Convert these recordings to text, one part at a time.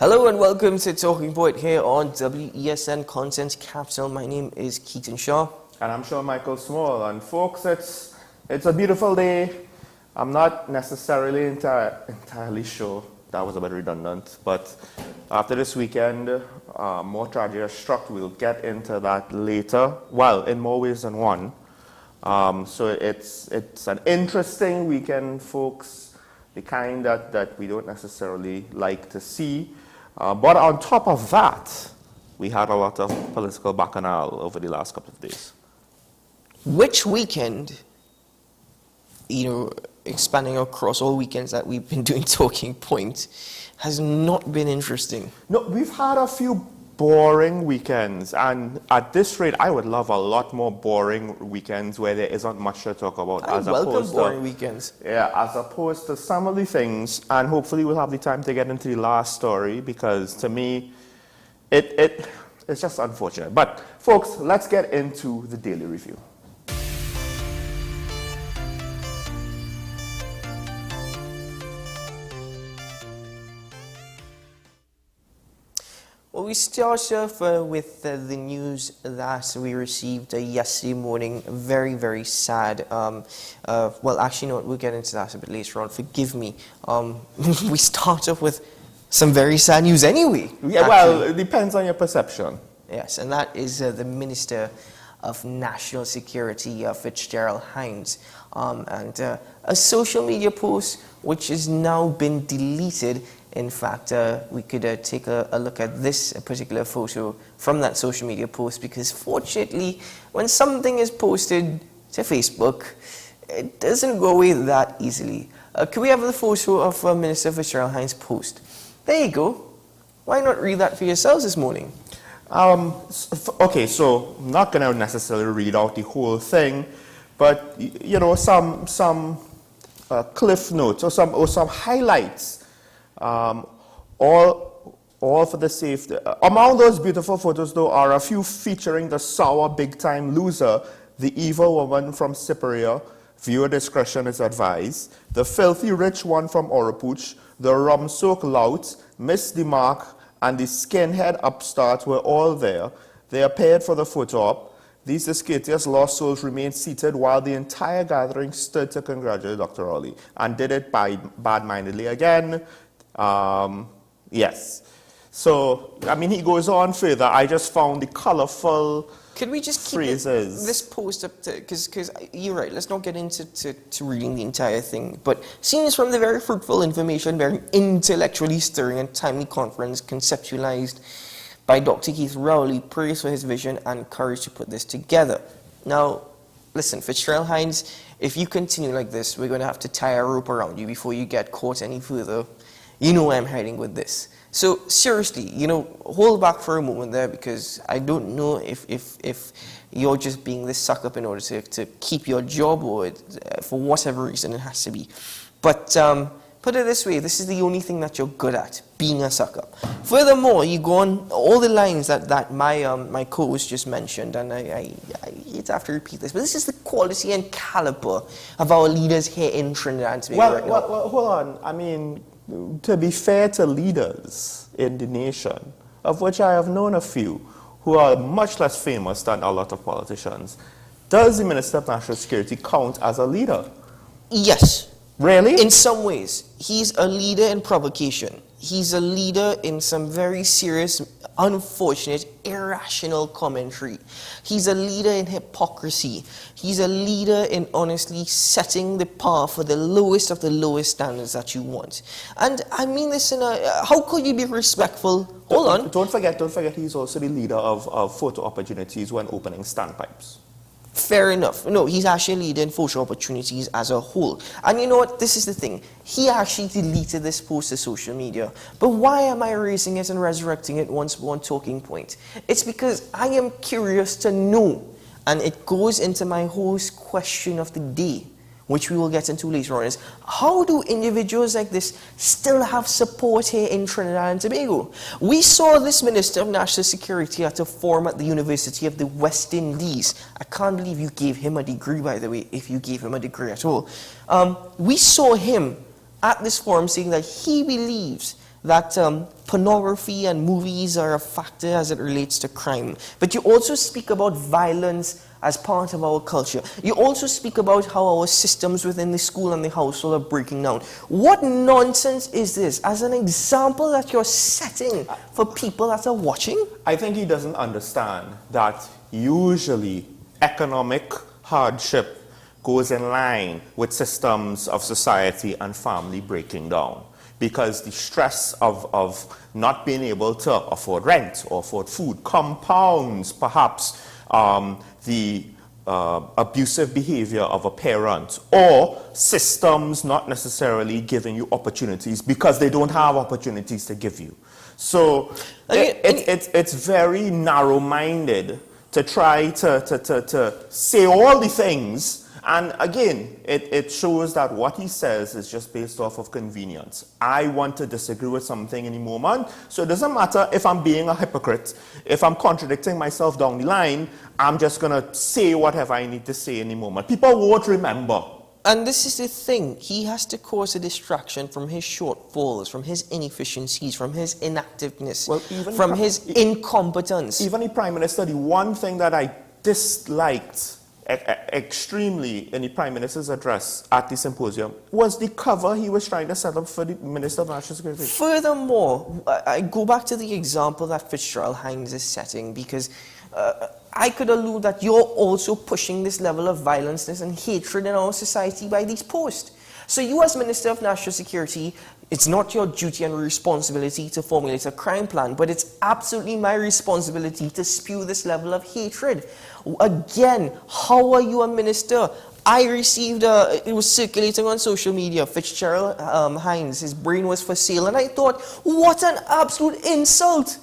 Hello and welcome to Talking Point here on WESN Content Capital. My name is Keaton Shaw. And I'm Sean Michael Small. And folks, it's a beautiful day. I'm not necessarily entirely sure. That was a bit redundant. But after this weekend, more tragedy has struck. We'll get into that later. Well, in more ways than one. So it's an interesting weekend, folks. The kind that we don't necessarily like to see. But on top of that, we had a lot of political bacchanal over the last couple of days. Which weekend, expanding across all weekends that we've been doing Talking Point, has not been interesting? No, we've had a few boring weekends, and at this rate, I would love a lot more boring weekends where there isn't much to talk about. I welcome boring weekends. Yeah, as opposed to some of the things, and hopefully we'll have the time to get into the last story, because to me, it's just unfortunate. But folks, let's get into the daily review. Well, we start off with the news that we received yesterday morning. Very, very sad. Well, actually, no, we'll get into that a bit later on. Forgive me. We start off with some very sad news anyway. Yeah, well, it depends on your perception. Yes, and that is the Minister of National Security, Fitzgerald Hines, and a social media post which has now been deleted. In fact, we could take a look at this particular photo from that social media post, because fortunately, when something is posted to Facebook, it doesn't go away that easily. Could we have the photo of Minister Fitzgerald Hines' post? There you go. Why not read that for yourselves this morning? Okay, so I'm not going to necessarily read out the whole thing, but some cliff notes or some highlights. All for the safety. Among those beautiful photos, though, are a few featuring the sour big-time loser, the evil woman from Cypria. Viewer discretion is advised. The filthy rich one from Oropouche, the rum-soaked lout, Miss DeMark, and the skinhead upstart were all there. They appeared for the photo op. These discourteous lost souls remained seated while the entire gathering stood to congratulate Dr. Rowley, and did it bad-mindedly again. Yes. So, I mean, he goes on further. I just found the colorful Could we just keep this post up to, because you're right, let's not get into to reading the entire thing, but seen as from the very fruitful information, very intellectually stirring and timely conference conceptualized by Dr. Keith Rowley, praise for his vision and courage to put this together. Now, listen, Fitzgerald Hines, if you continue like this, we're going to have to tie a rope around you before you get caught any further. You know where I'm heading with this. So seriously, hold back for a moment there, because I don't know if you're just being this suck up in order to keep your job, or for whatever reason it has to be. But put it this way, this is the only thing that you're good at, being a suck up. Furthermore, you go on all the lines that my co-host just mentioned, and I have to repeat this, but this is the quality and caliber of our leaders here in Trinidad and Tobago right now. Well, hold on. I mean, to be fair to leaders in the nation, of which I have known a few, who are much less famous than a lot of politicians, does the Minister of National Security count as a leader? Yes. Really? In some ways. He's a leader in provocation. He's a leader in some very serious, unfortunate, irrational commentary. He's a leader in hypocrisy. He's a leader in honestly setting the bar for the lowest of the lowest standards that you want. And I mean this in how could you be respectful? Hold on. Don't forget he's also the leader of photo opportunities when opening standpipes. Fair enough. No, he's actually leading photo opportunities as a whole. And you know what? This is the thing. He actually deleted this post to social media. But why am I erasing it and resurrecting it once more on Talking Point? It's because I am curious to know. And it goes into my host question of the day, which we will get into later on, is how do individuals like this still have support here in Trinidad and Tobago? We saw this Minister of National Security at a forum at the University of the West Indies. I can't believe you gave him a degree, by the way, if you gave him a degree at all. We saw him at this forum saying that he believes that pornography and movies are a factor as it relates to crime. But you also speak about violence as part of our culture. You also speak about how our systems within the school and the household are breaking down. What nonsense is this as an example that you're setting for people that are watching? I think he doesn't understand that usually economic hardship goes in line with systems of society and family breaking down. Because the stress of not being able to afford rent or afford food compounds perhaps the abusive behavior of a parent, or systems not necessarily giving you opportunities because they don't have opportunities to give you. So it's very narrow-minded to try to say all the things. And again, it shows that what he says is just based off of convenience. I want to disagree with something in the moment, so it doesn't matter if I'm being a hypocrite. If I'm contradicting myself down the line, I'm just going to say whatever I need to say in the moment. People won't remember. And this is the thing. He has to cause a distraction from his shortfalls, from his inefficiencies, from his inactiveness, from his incompetence. Even the Prime Minister, the one thing that I disliked extremely in the Prime Minister's address at the symposium was the cover he was trying to set up for the Minister of National Security. Furthermore, I go back to the example that Fitzgerald Hines is setting, because I could allude that you're also pushing this level of violence and hatred in our society by these posts. So you as Minister of National Security, it's not your duty and responsibility to formulate a crime plan, but it's absolutely my responsibility to spew this level of hatred. Again, how are you a minister? I received, it was circulating on social media, Fitzgerald Hines, his brain was for sale, and I thought, what an absolute insult.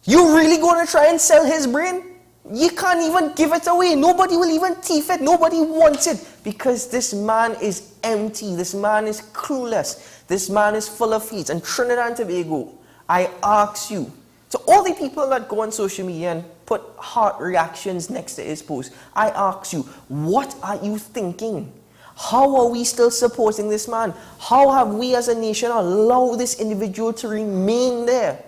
You really going to try and sell his brain? You can't even give it away. Nobody will even thief it. Nobody wants it, because this man is empty. This man is clueless. This man is full of hate. And Trinidad and Tobago, I ask you, to all the people that go on social media and put heart reactions next to his post, I ask you, what are you thinking? How are we still supporting this man? How have we as a nation allowed this individual to remain there?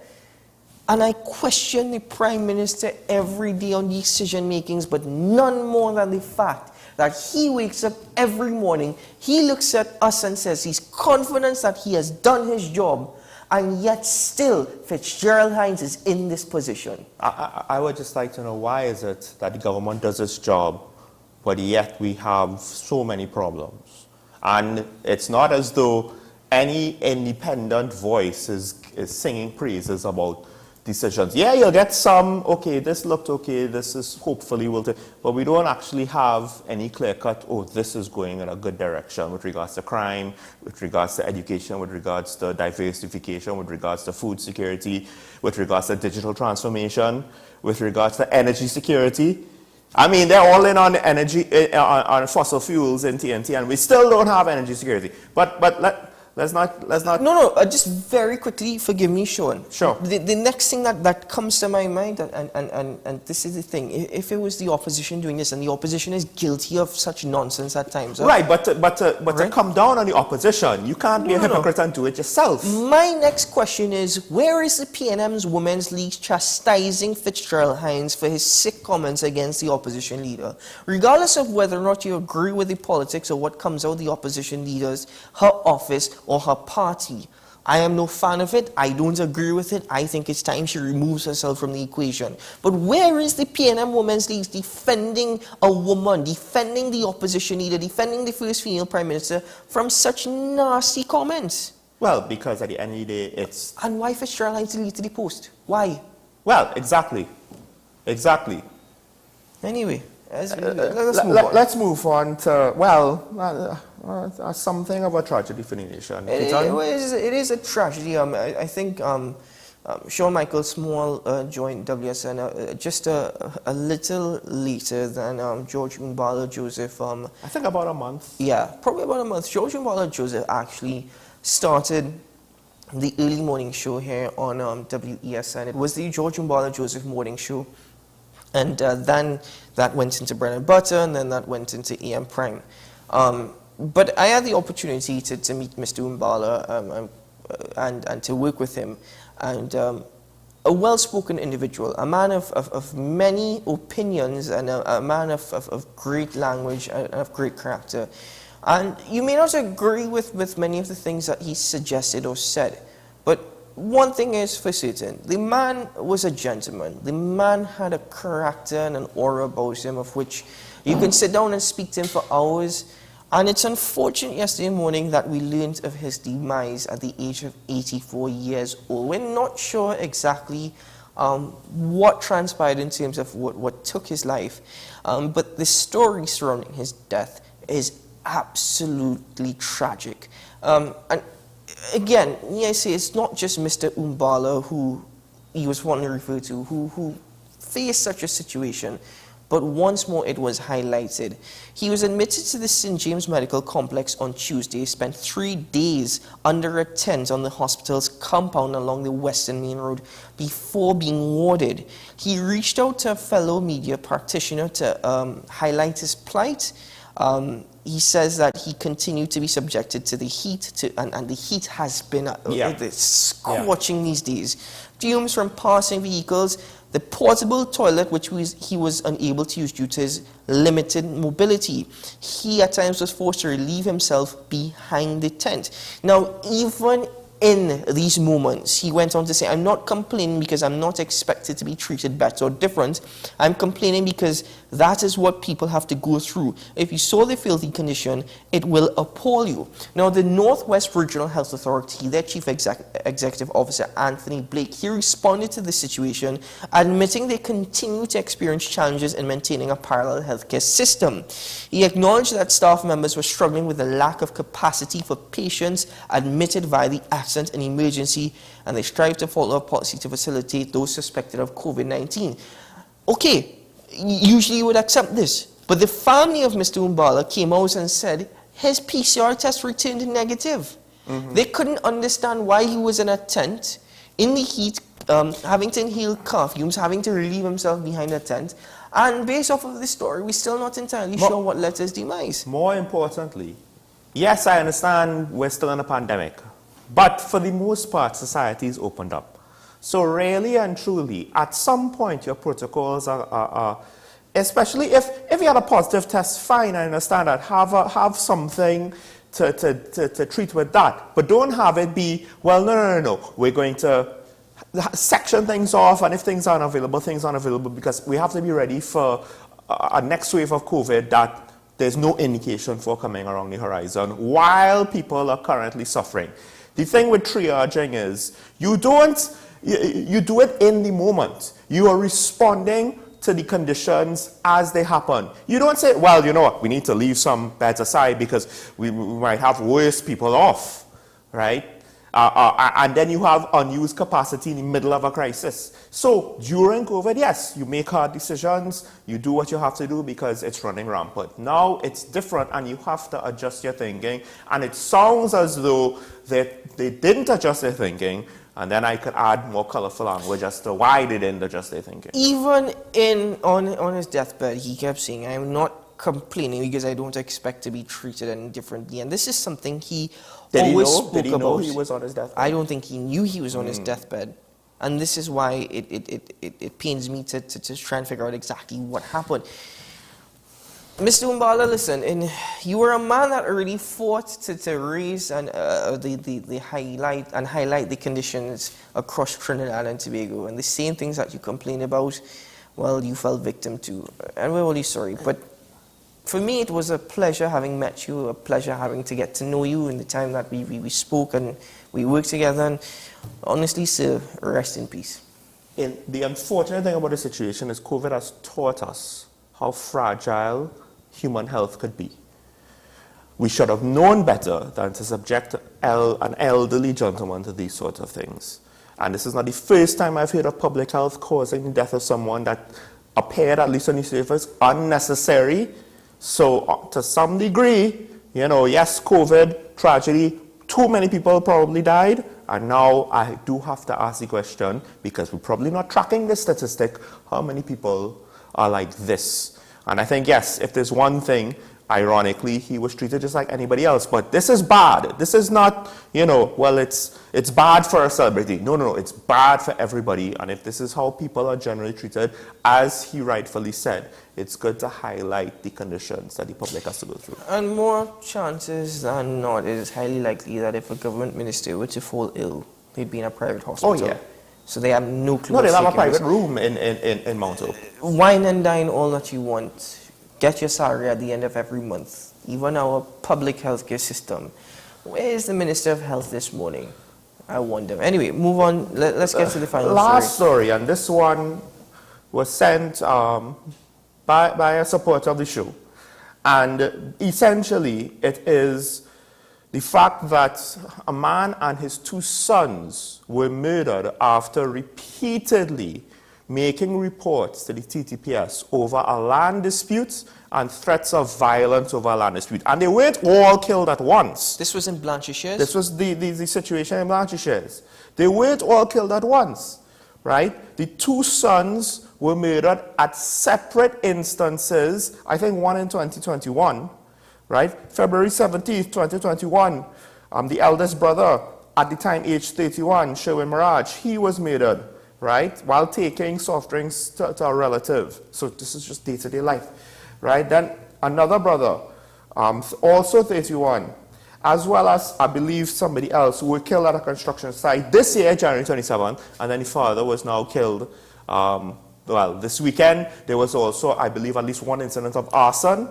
And I question the Prime Minister every day on decision makings, but none more than the fact that he wakes up every morning, he looks at us and says he's confident that he has done his job, and yet still Fitzgerald Hines is in this position. I would just like to know, why is it that the government does its job, but yet we have so many problems? And it's not as though any independent voice is singing praises about decisions. Yeah, you'll get some, okay, this looked okay, this is hopefully will take, but we don't actually have any clear-cut, oh, this is going in a good direction with regards to crime, with regards to education, with regards to diversification, with regards to food security, with regards to digital transformation, with regards to energy security. I mean, they're all in on energy, on fossil fuels in TNT, and we still don't have energy security. But let's not. No, just very quickly, forgive me, Sean. Sure. The next thing that comes to my mind, and this is the thing, if it was the opposition doing this, and the opposition is guilty of such nonsense at times. Right, but to come down on the opposition, you can't be a hypocrite and do it yourself. My next question is, where is the PNM's Women's League chastising Fitzgerald Hines for his sick comments against the opposition leader? Regardless of whether or not you agree with the politics or what comes out of the opposition leader's, her office, or her party. I am no fan of it. I don't agree with it. I think it's time she removes herself from the equation. But where is the PNM Women's League defending a woman, defending the opposition leader, defending the first female prime minister from such nasty comments? Well, because at the end of the day, it's... And why Fitzgerald Hines deleted the post? Why? Well, exactly. Anyway, let's move on to, something of a tragedy for the nation. It is a tragedy. I think Sean Michael Small joined WSN just a little later than George Mbala Joseph. I think about a month. Yeah, probably about a month. George Mbala Joseph actually started the early morning show here on WESN. It was the George Mbala Joseph morning show. And then that went into Bread and Butter, and then that went into AM Prime. But I had the opportunity to meet Mr. Mbala and to work with him. And a well-spoken individual, a man of many opinions, and a man of great language and of great character. And you may not agree with many of the things that he suggested or said, but one thing is for certain: the man was a gentleman. The man had a character and an aura about him of which you can sit down and speak to him for hours. And it's unfortunate yesterday morning that we learned of his demise at the age of 84 years old. We're not sure exactly what transpired in terms of what took his life, but the story surrounding his death is absolutely tragic. And again, I say it's not just Mr. Umbala, who he was fondly referred to, who faced such a situation, but once more it was highlighted. He was admitted to the St. James Medical Complex on Tuesday, spent 3 days under a tent on the hospital's compound along the Western Main Road before being warded. He reached out to a fellow media practitioner to highlight his plight. He says that he continued to be subjected to the heat, and the heat has been scorching these days. Fumes from passing vehicles, the portable toilet, which he was unable to use due to his limited mobility. He at times was forced to relieve himself behind the tent. Now, even in these moments, he went on to say, I'm not complaining because I'm not expected to be treated better or different. I'm complaining because that is what people have to go through. If you saw the filthy condition, it will appall you. Now, the Northwest Regional Health Authority, their Chief Executive Officer, Anthony Blake, he responded to the situation, admitting they continue to experience challenges in maintaining a parallel healthcare system. He acknowledged that staff members were struggling with the lack of capacity for patients admitted via the accident and emergency, and they strive to follow a policy to facilitate those suspected of COVID-19. Okay, usually you would accept this, but the family of Mr. Umbala came out and said his PCR test returned negative. They couldn't understand why he was in a tent, in the heat, having to inhale car fumes, having to relieve himself behind a tent, and based off of this story, we're still not entirely sure what led to his demise. More importantly, yes, I understand we're still in a pandemic, but for the most part, society's opened up. So really and truly, at some point, your protocols are especially if you had a positive test, fine, I understand that. Have something to treat with that. But don't have it be, well, no. We're going to section things off, and if things aren't available, because we have to be ready for a next wave of COVID that there's no indication for coming around the horizon while people are currently suffering. The thing with triaging is you do it in the moment. You are responding to the conditions as they happen. You don't say, well, you know what, we need to leave some beds aside because we might have worse people off, right? And then you have unused capacity in the middle of a crisis. So during COVID, yes, you make hard decisions, you do what you have to do because it's running rampant. Now it's different and you have to adjust your thinking. And it sounds as though they didn't adjust their thinking, and then I could add more colorful language as to why they didn't adjust their thinking. Even on his deathbed, he kept saying, I'm not complaining because I don't expect to be treated any differently. And this is something he always spoke about. Did he know he was on his deathbed? I don't think he knew he was on his deathbed. And this is why it pains me to try and figure out exactly what happened. Mr. Umbala, listen, you were a man that really fought to raise and highlight the conditions across Trinidad and Tobago, and the same things that you complain about, well, you fell victim to, and we're really sorry. But for me, it was a pleasure having met you, a pleasure having to get to know you in the time that we spoke and we worked together. And honestly, sir, rest in peace. The unfortunate thing about the situation is COVID has taught us how fragile human health could be. We should have known better than to subject an elderly gentleman to these sorts of things. And this is not the first time I've heard of public health causing the death of someone that appeared, at least on the surface, unnecessary. So to some degree, yes, COVID, tragedy, too many people probably died. And now I do have to ask the question, because we're probably not tracking this statistic, how many people are like this? And I think, yes, if there's one thing ironically, he was treated just like anybody else. But this is bad. This is not, well, it's bad for a celebrity. No, it's bad for everybody. And if this is how people are generally treated, as he rightfully said, it's good to highlight the conditions that the public has to go through. And more chances than not, it is highly likely that if a government minister were to fall ill, they'd be in a private hospital. Oh, yeah. So they have no clue. No, they have a private room in Mount Hope. Wine and dine all that you want. Get your salary at the end of every month. Even our public healthcare system. Where is the Minister of Health this morning? I wonder. Anyway, move on. Let's get to the final last story. And this one was sent by a supporter of the show. And essentially, it is the fact that a man and his 2 sons were murdered after repeatedly making reports to the TTPS over a land dispute and threats of violence over a land dispute. And they weren't all killed at once. This was in Blanchardshire? This was the situation in Blanchardshire. They weren't all killed at once, right? The 2 sons were murdered at separate instances, I think one in 2021, right? February 17th, 2021, the eldest brother, at the time aged 31, Sherwin Mirage, he was murdered, right, while taking soft drinks to a relative. So this is just day-to-day life, right? Then another brother, also 31, as well as, I believe, somebody else who were killed at a construction site this year, January 27th, and then the father was now killed, well, this weekend. There was also, I believe, at least one incident of arson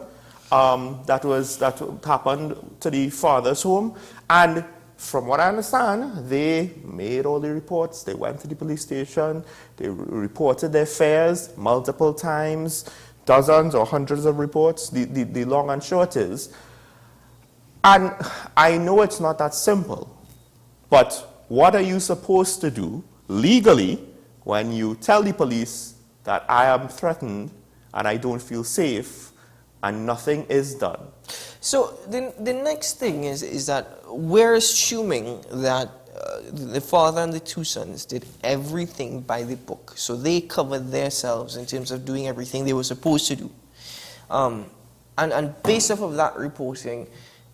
that happened to the father's home. And from what I understand, they made all the reports. They went to the police station. They reported their affairs multiple times, dozens or hundreds of reports. The long and short is, and I know it's not that simple, but what are you supposed to do legally when you tell the police that I am threatened and I don't feel safe and nothing is done? So the next thing is that we're assuming that the father and the 2 sons did everything by the book. So they covered themselves in terms of doing everything they were supposed to do. And based off of that reporting,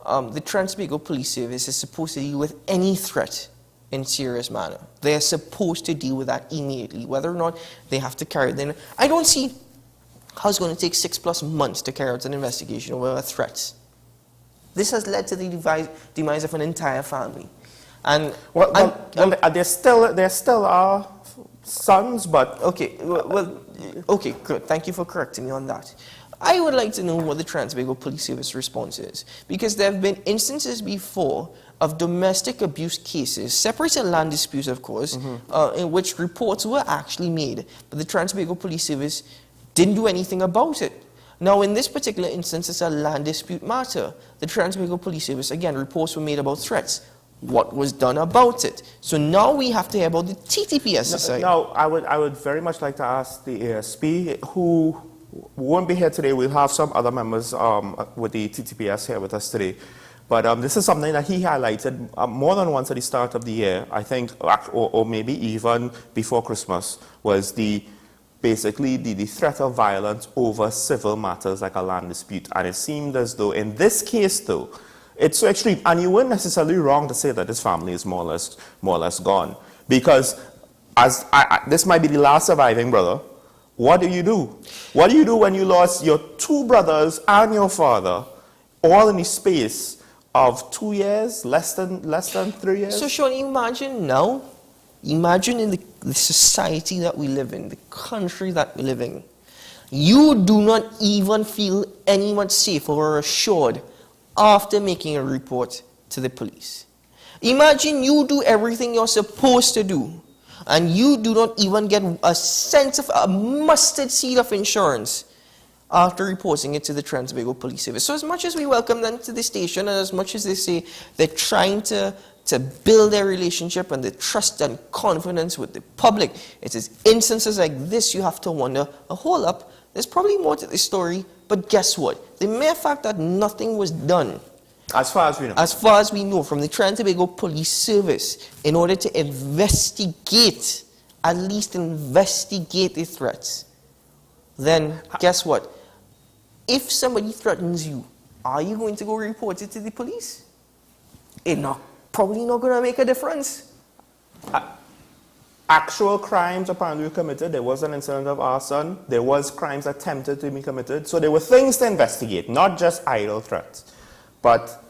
the Trans-Tobago Police Service is supposed to deal with any threat in serious manner. They're supposed to deal with that immediately, whether or not they have to carry it in. I don't see how it's going to take 6+ months to carry out an investigation over a threat. This has led to the demise of an entire family. And there still are sons, but okay, okay, good. Thank you for correcting me on that. I would like to know what the Trans-Tobago Police Service response is, because there have been instances before of domestic abuse cases, separate land disputes, of course, in which reports were actually made, but the Trans-Tobago Police Service didn't do anything about it. Now, in this particular instance, it's a land dispute matter. The Trans-Tobago Police Service, again, reports were made about threats. What was done about it? So now we have to hear about the TTPS side. Now, I would very much like to ask the ASP, who won't be here today. We'll have some other members with the TTPS here with us today. But this is something that he highlighted more than once at the start of the year, I think, or maybe even before Christmas, was basically the threat of violence over civil matters like a land dispute. And it seemed as though in this case, though, it's so extreme. And you weren't necessarily wrong to say that this family is more or less gone. Because this might be the last surviving brother. What do you do? What do you do when you lost your 2 brothers and your father all in the space of 2 years, less than 3 years? So Sean, imagine now, imagine in the society that we live in, the country that we live in, you do not even feel any much safer or assured after making a report to the police. Imagine you do everything you're supposed to do, and you do not even get a sense of a mustard seed of insurance after reporting it to the Trans-Tobago Police Service. So as much as we welcome them to the station, and as much as they say they're trying to build their relationship and the trust and confidence with the public, it is instances like this you have to wonder, hold up, there's probably more to the story, but guess what? The mere fact that nothing was done, as far as we know. As far as we know, from the Trans-Tobago Police Service, in order to investigate, at least investigate the threats, then guess what? If somebody threatens you are you going to go report it to the police? It's probably not going to make a difference. Actual crimes apparently were committed. There was an incident of arson. There was crimes attempted to be committed. So there were things to investigate, not just idle threats. But,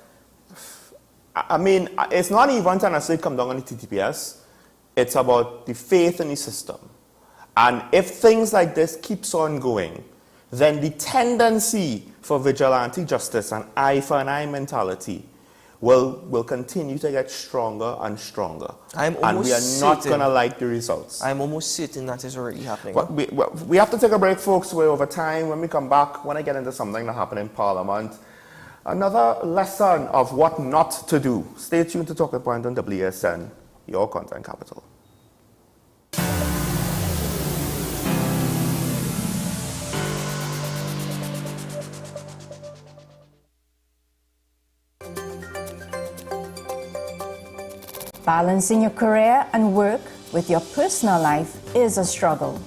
I mean, it's not even to necessarily come down on the TTPS. It's about the faith in the system. And if things like this keeps on going, then the tendency for vigilante justice and eye for an eye mentality will continue to get stronger and stronger. And we are not going to like the results. I'm almost certain that is already happening. We have to take a break, folks. We're over time. When we come back, when I get into something that happened in Parliament, another lesson of what not to do. Stay tuned to Talking Point on WSN, your content capital. Balancing your career and work with your personal life is a struggle.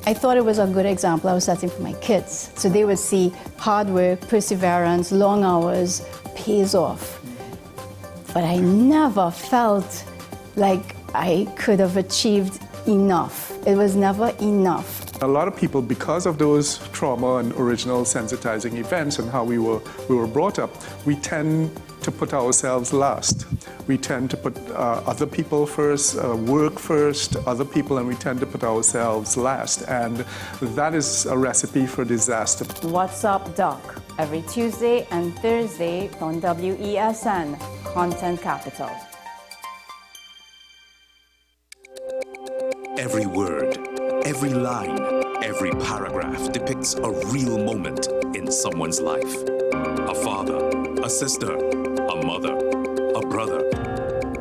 I thought it was a good example I was setting for my kids. So they would see hard work, perseverance, long hours pays off. But I never felt like I could have achieved enough. It was never enough. A lot of people, because of those trauma and original sensitizing events and how we were brought up, we tend to put ourselves last. We tend to put other people first, work first, other people, and we tend to put ourselves last. And that is a recipe for disaster. What's Up, Doc? Every Tuesday and Thursday on WESN, Content Capital. Every word, every line, every paragraph depicts a real moment in someone's life. A father, a sister, a mother, a brother.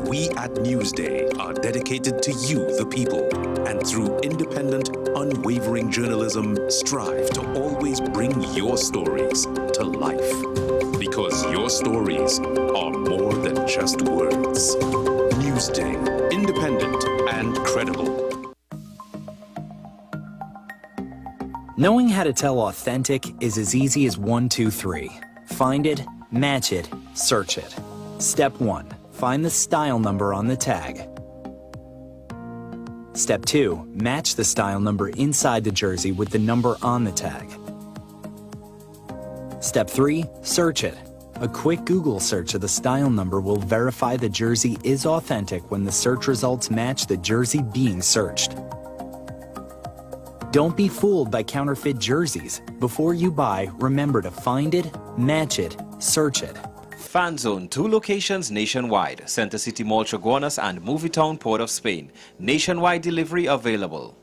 We at Newsday are dedicated to you, the people, and through independent, unwavering journalism, strive to always bring your stories to life. Because your stories are more than just words. Newsday, independent and credible. Knowing how to tell authentic is as easy as 1, 2, 3. Find it, match it, search it. Step 1. Find the style number on the tag. Step 2. Match the style number inside the jersey with the number on the tag. Step 3. Search it. A quick Google search of the style number will verify the jersey is authentic when the search results match the jersey being searched. Don't be fooled by counterfeit jerseys. Before you buy, remember to find it, match it, search it. Fan Zone, 2 locations nationwide. Center City Mall, Chaguanas and Movietown, Port of Spain. Nationwide delivery available.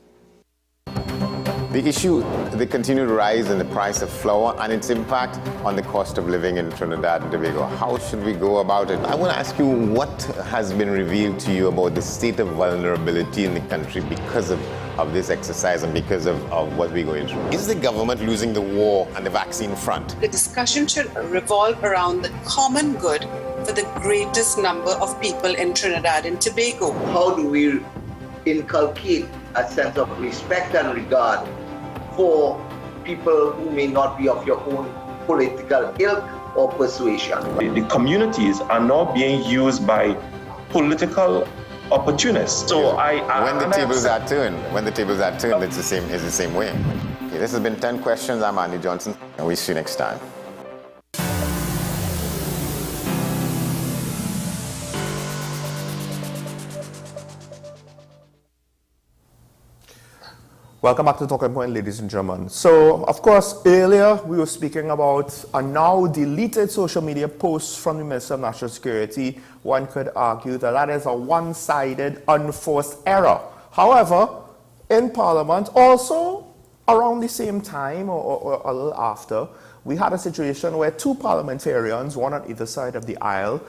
The issue, the continued rise in the price of flour and its impact on the cost of living in Trinidad and Tobago. How should we go about it? I want to ask you what has been revealed to you about the state of vulnerability in the country because of this exercise and because of what we're going through. Is the government losing the war on the vaccine front? The discussion should revolve around the common good for the greatest number of people in Trinidad and Tobago. How do we inculcate a sense of respect and regard for people who may not be of your own political ilk or persuasion? The communities are now being used by political opportunists. So when the tables are turned, it's the same way. Okay, this has been 10 questions. I'm Andy Johnson, and we'll see you next time. Welcome back to Talking Point, ladies and gentlemen. So, of course, earlier we were speaking about a now deleted social media post from the Minister of National Security. One could argue that that is a one-sided, unforced error. However, in Parliament, also around the same time or a little after, we had a situation where 2 parliamentarians, one on either side of the aisle,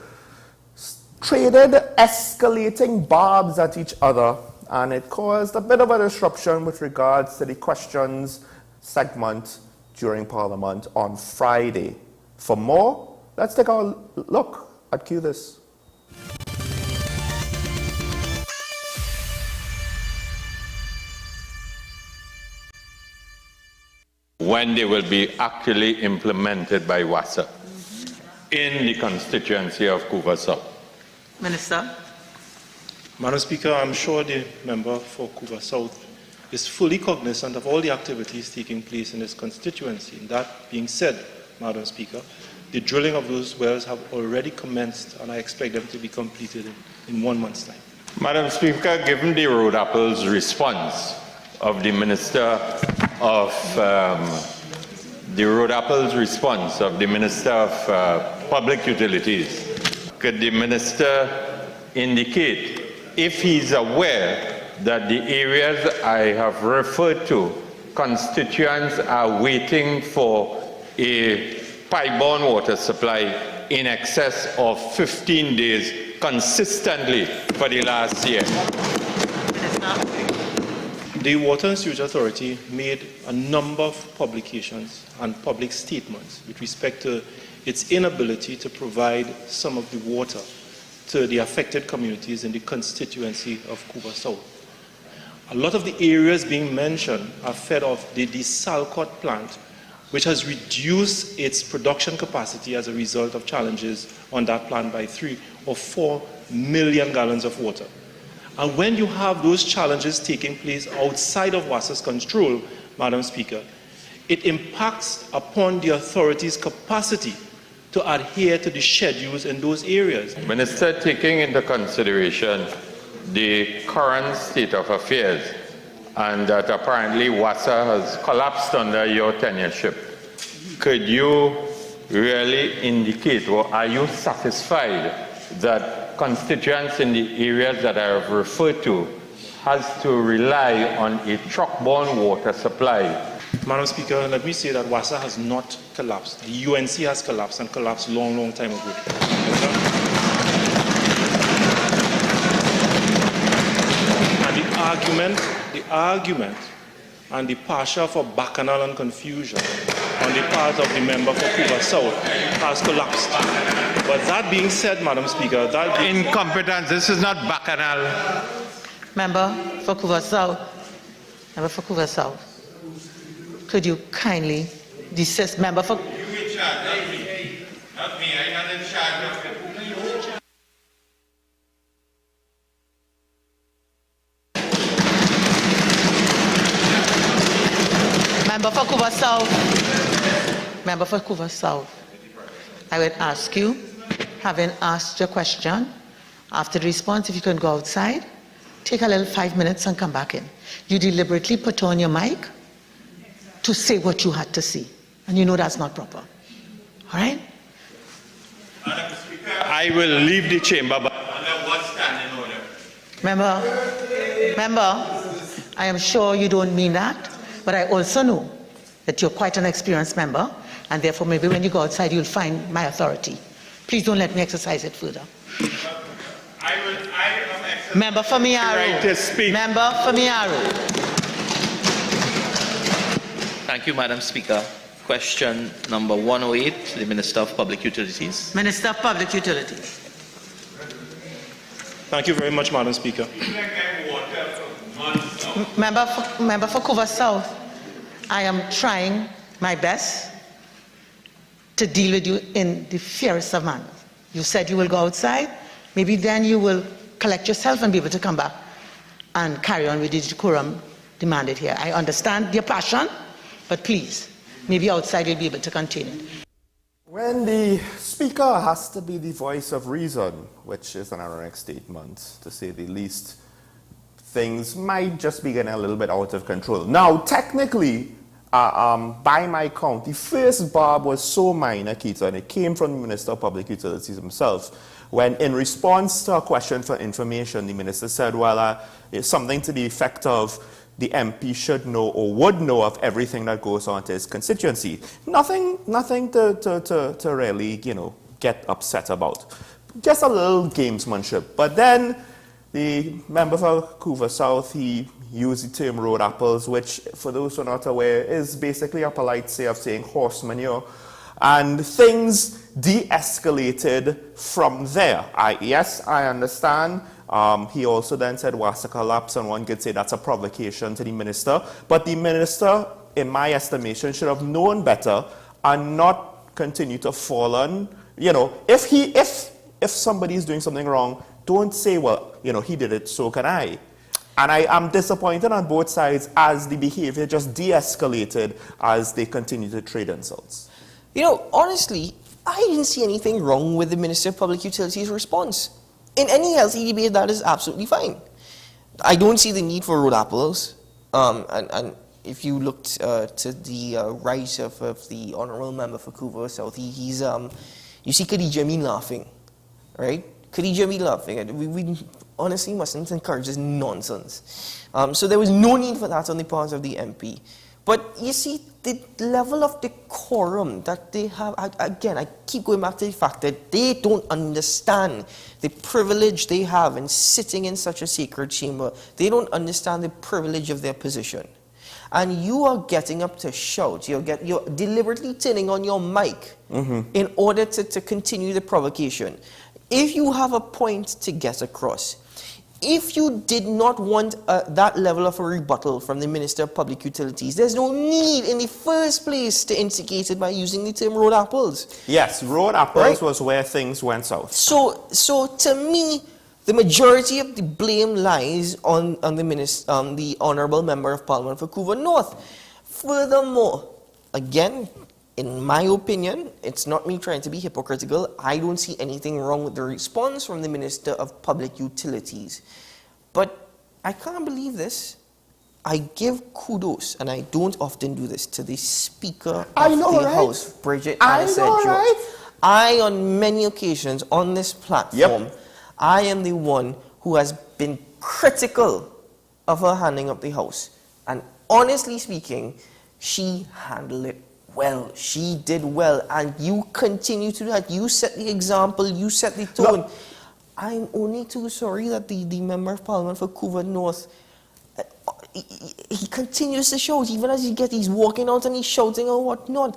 traded escalating barbs at each other, and it caused a bit of a disruption with regards to the questions segment during Parliament on Friday. For more, let's take a look at Cue This. When they will be actually implemented by WhatsApp. in the constituency of Couva South? Minister. Madam Speaker, I'm sure the member for Couva South is fully cognizant of all the activities taking place in his constituency. And that being said, Madam Speaker, the drilling of those wells have already commenced, and I expect them to be completed in 1 month's time. Madam Speaker, given the Road Apple's response of the Minister of Public Utilities, could the Minister indicate if he's aware that the areas I have referred to, constituents are waiting for a pipe-borne water supply in excess of 15 days consistently for the last year? The Water and Sewage Authority made a number of publications and public statements with respect to its inability to provide some of the water to the affected communities in the constituency of Couva South. A lot of the areas being mentioned are fed off the Salcott plant, which has reduced its production capacity as a result of challenges on that plant by 3 or 4 million gallons of water. And when you have those challenges taking place outside of WASA's control, Madam Speaker, it impacts upon the authority's capacity to adhere to the schedules in those areas. Minister, taking into consideration the current state of affairs and that apparently WASA has collapsed under your tenureship, could you really indicate, or are you satisfied that constituents in the areas that I have referred to has to rely on a truck-borne water supply? Madam Speaker, let me say that WASA has not collapsed. The UNC has collapsed and collapsed long time ago. And the argument and the partial for bacchanal and confusion on the part of the member for Couva South has collapsed. But that being said, Madam Speaker, that incompetence, this is not bacchanal. Member for Couva South. Member for Couva South. Could you kindly desist? Member for... You in charge, not me. I'm not in charge of it. Member for Couva South. Member for Couva South. I would ask you, having asked your question, after the response, if you can go outside, take a little 5 minutes and come back in. You deliberately put on your mic to say what you had to say. And you know that's not proper. All right? Madam Speaker, I will leave the chamber, but under what standing order? Member, I am sure you don't mean that, but I also know that you're quite an experienced member, and therefore maybe when you go outside you'll find my authority. Please don't let me exercise it further. I am Member for Miaro. right to speak. Member for Miaro. Thank you, Madam Speaker. Question number 108, the Minister of Public Utilities. Minister of Public Utilities. Thank you very much, Madam Speaker. Member for Couva South, I am trying my best to deal with you in the fairest of manners. You said you will go outside. Maybe then you will collect yourself and be able to come back and carry on with the decorum demanded here. I understand your passion, but please, maybe outside you'll be able to contain it. When the Speaker has to be the voice of reason, which is an ironic statement, to say the least, things might just be getting a little bit out of control. Now, technically, by my count, the first barb was so minor, Keita, and it came from the Minister of Public Utilities himself, when in response to a question for information, the Minister said, well, it's something to the effect of the MP should know or would know of everything that goes on to his constituency. Nothing to really, get upset about. Just a little gamesmanship. But then the member for Couva South, he used the term road apples, which, for those who are not aware, is basically a polite way of saying horse manure. And things de-escalated from there. Yes, I understand. He also then said WASA collapse, and one could say that's a provocation to the minister. But the minister, in my estimation, should have known better and not continue to fall on you know, if somebody is doing something wrong, don't say, well, you know, he did it, so can I. And I am disappointed on both sides as the behavior just de-escalated as they continue to trade insults. You know, honestly, I didn't see anything wrong with the Minister of Public Utilities' response. In any healthy debate, that is absolutely fine. I don't see the need for road apples. And if you looked to the right of the Honourable Member for Couva South, he's you see Khadija Amin laughing, right? Khadija Amin laughing. We honestly mustn't encourage this nonsense. So there was no need for that on the part of the MP. But you see, the level of decorum that they have, again, I keep going back to the fact that they don't understand the privilege they have in sitting in such a sacred chamber. They don't understand the privilege of their position. And you are getting up to shout. You're deliberately turning on your mic in order to continue the provocation. If you have a point to get across, if you did not want that level of a rebuttal from the Minister of Public Utilities, there's no need in the first place to instigate it by using the term road apples. Yes, road apples was where things went south. So to me, the majority of the blame lies on the Honourable Member of Parliament for Couva North. Furthermore, again, in my opinion, it's not me trying to be hypocritical. I don't see anything wrong with the response from the Minister of Public Utilities. But I can't believe this. I give kudos, and I don't often do this, to the Speaker of the House, Bridget George. I, on many occasions on this platform, I am the one who has been critical of her handing up the House. And honestly speaking, she handled it well. She did well, and you continue to do that. You set the example, you set the tone. Look, I'm only too sorry that the Member of Parliament for Couva North, he continues to shout, even as he's walking out and he's shouting or whatnot.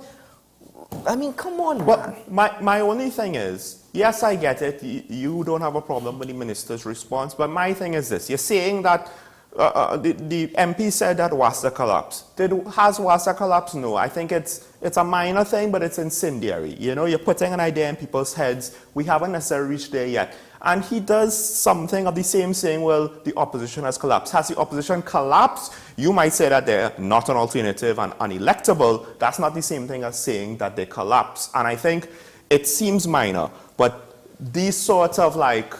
I mean, come on, well, my only thing is, yes, I get it. You don't have a problem with the minister's response, but my thing is this. You're saying that the MP said that WASA collapsed. Has WASA collapsed? No. I think it's a minor thing, but it's incendiary. You know, you're putting an idea in people's heads. We haven't necessarily reached there yet. And he does something of the same saying, well, the opposition has collapsed. Has the opposition collapsed? You might say that they're not an alternative and unelectable. That's not the same thing as saying that they collapse. And I think it seems minor, but these sorts of like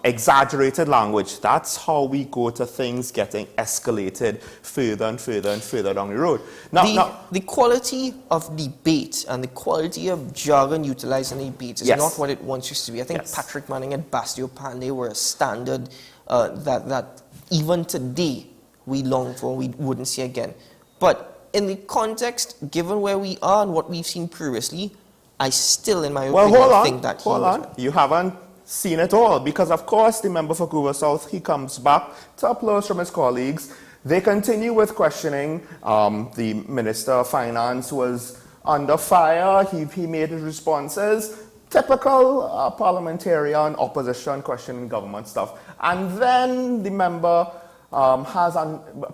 exaggerated language, that's how we go to things getting escalated further and further and further down the road. The quality of debate and the quality of jargon utilized in debate is not what it once used to be. I think Patrick Manning and Bastio Pandey were a standard that even today we long for, we wouldn't see again. But in the context, given where we are and what we've seen previously, I still, in my opinion, think that hold on. You haven't seen it all, because of course the member for Couva South, he comes back to applause from his colleagues. They continue with questioning. The Minister of Finance was under fire. He made his responses. Typical parliamentarian opposition questioning government stuff. And then the member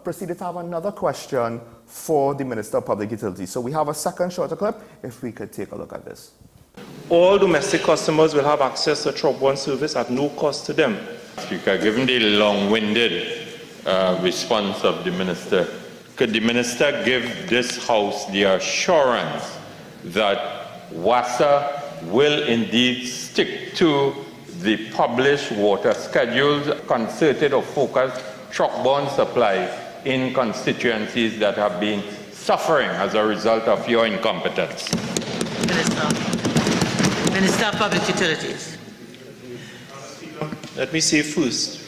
proceeded to have another question for the Minister of Public Utilities. So we have a second shorter clip, if we could take a look at this. All domestic customers will have access to Trop 1 service at no cost to them. Speaker, given the long-winded response of the Minister, could the Minister give this House the assurance that WASA will indeed stick to the published water schedules, concerted or focused truck-borne supply in constituencies that have been suffering as a result of your incompetence? Minister of Public Utilities. Let me say first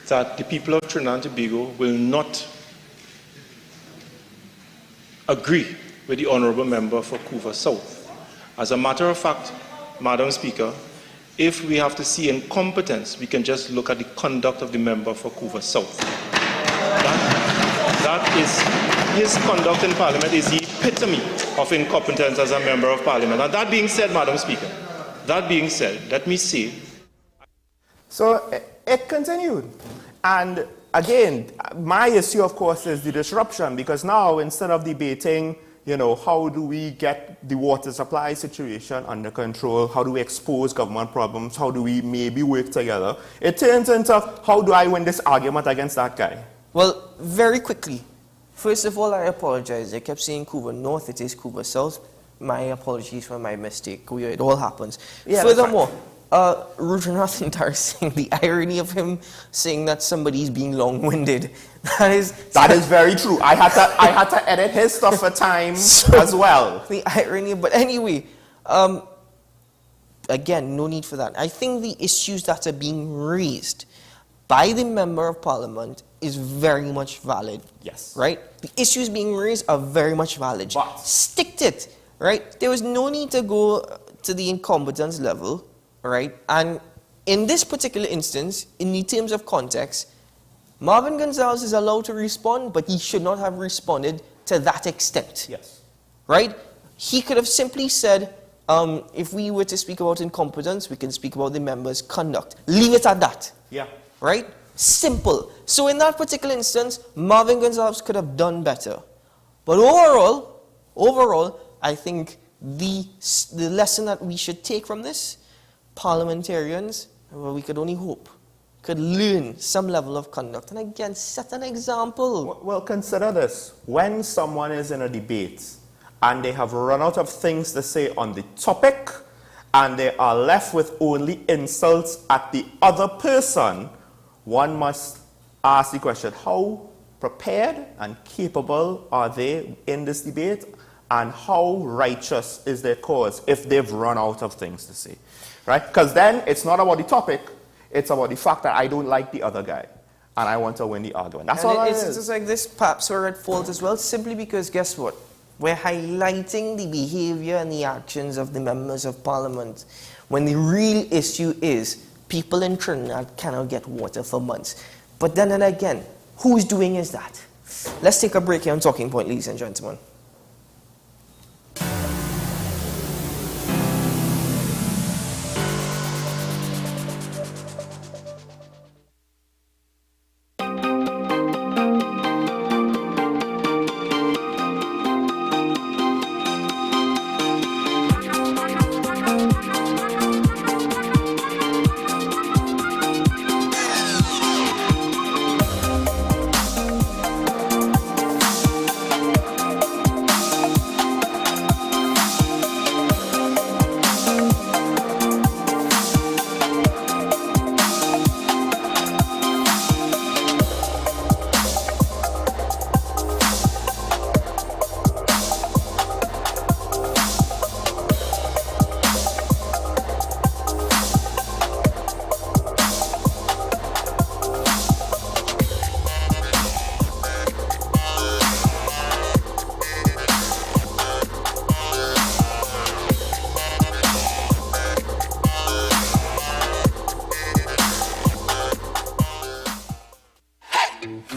that the people of Trinidad and Tobago will not agree with the Honourable Member for Couva South. As a matter of fact, Madam Speaker, if we have to see incompetence, we can just look at the conduct of the member for Couva South. That is, his conduct in Parliament is the epitome of incompetence as a member of Parliament. And that being said, Madam Speaker, that being said, let me say. So it continued. And again, my issue, of course, is the disruption, because now instead of debating you know, how do we get the water supply situation under control? How do we expose government problems? How do we maybe work together? It turns into, how do I win this argument against that guy? Well, very quickly. First of all, I apologize. I kept saying Cuba North, it is Cuba South. My apologies for my mistake. It all happens. Yeah, furthermore, Rudranath and Dar saying the irony of him saying that somebody's being long-winded. That is very true. I had to edit his stuff for time as well. The irony, but anyway, again, no need for that. I think the issues that are being raised by the Member of Parliament is very much valid. Yes. Right? The issues being raised are very much valid. But stick to it. Right? There was no need to go to the incompetence level. Right? And in this particular instance, in the terms of context, Marvin Gonzalez is allowed to respond, but he should not have responded to that extent. Yes. Right? He could have simply said, if we were to speak about incompetence, we can speak about the member's conduct. Leave it at that. Yeah. Right? Simple. So in that particular instance, Marvin Gonzalez could have done better. But overall, I think the lesson that we should take from this, parliamentarians, well, we could only hope, could learn some level of conduct. And again, set an example. Well, consider this. When someone is in a debate and they have run out of things to say on the topic and they are left with only insults at the other person, one must ask the question, how prepared and capable are they in this debate, and how righteous is their cause if they've run out of things to say, right? Because then it's not about the topic, it's about the fact that I don't like the other guy and I want to win the argument. That's all it is. It's just like this, perhaps we're at fault as well, simply because guess what? We're highlighting the behavior and the actions of the members of Parliament when the real issue is people in Trinidad cannot get water for months. But then and again, who's doing is that? Let's take a break here on Talking Point, ladies and gentlemen.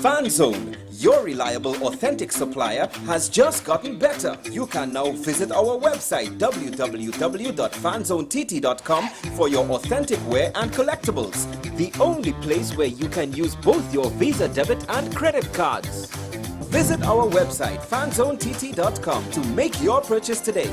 FanZone, your reliable, authentic supplier, has just gotten better. You can now visit our website www.fanzonett.com for your authentic wear and collectibles. The only place where you can use both your Visa debit and credit cards. Visit our website fanzonett.com to make your purchase today.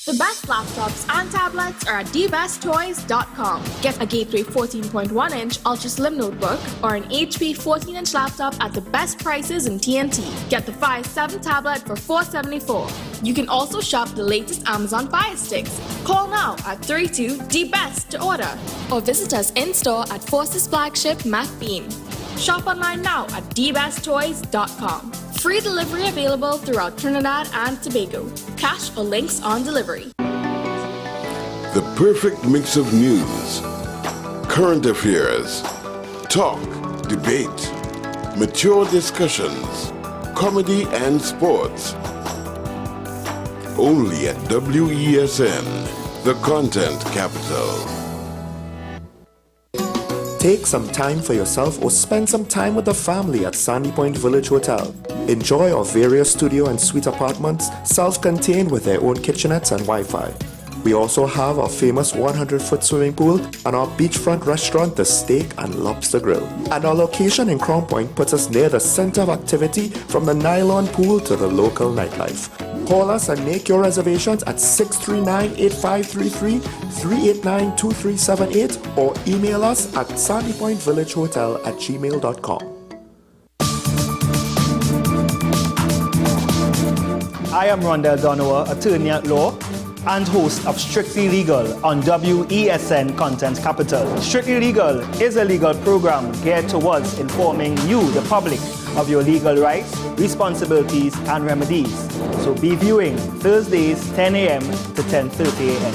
The best laptops and tablets are at dbesttoys.com. Get a Gateway 14.1-inch Ultra Slim notebook or an HP 14-inch laptop at the best prices in TNT. Get the Fire 7 tablet for $474. You can also shop the latest Amazon Fire Sticks. Call now at 32-DBEST to order or visit us in-store at Forces flagship MacBean. Shop online now at dbesttoys.com. Free delivery available throughout Trinidad and Tobago. Cash or links on delivery. The perfect mix of news, current affairs, talk, debate, mature discussions, comedy and sports. Only at WESN, the content capital. Take some time for yourself or spend some time with the family at Sandy Point Village Hotel. Enjoy our various studio and suite apartments, self-contained with their own kitchenettes and Wi-Fi. We also have our famous 100-foot swimming pool and our beachfront restaurant, the Steak and Lobster Grill. And our location in Crown Point puts us near the center of activity from the nylon pool to the local nightlife. Call us and make your reservations at 639-8533, 389-2378 or email us at sandypointvillagehotel@gmail.com. I am Rondell Donowa, attorney at law and host of Strictly Legal on WESN Content Capital. Strictly Legal is a legal program geared towards informing you, the public, of your legal rights, responsibilities, and remedies. So be viewing Thursdays 10 a.m. to 10:30 a.m.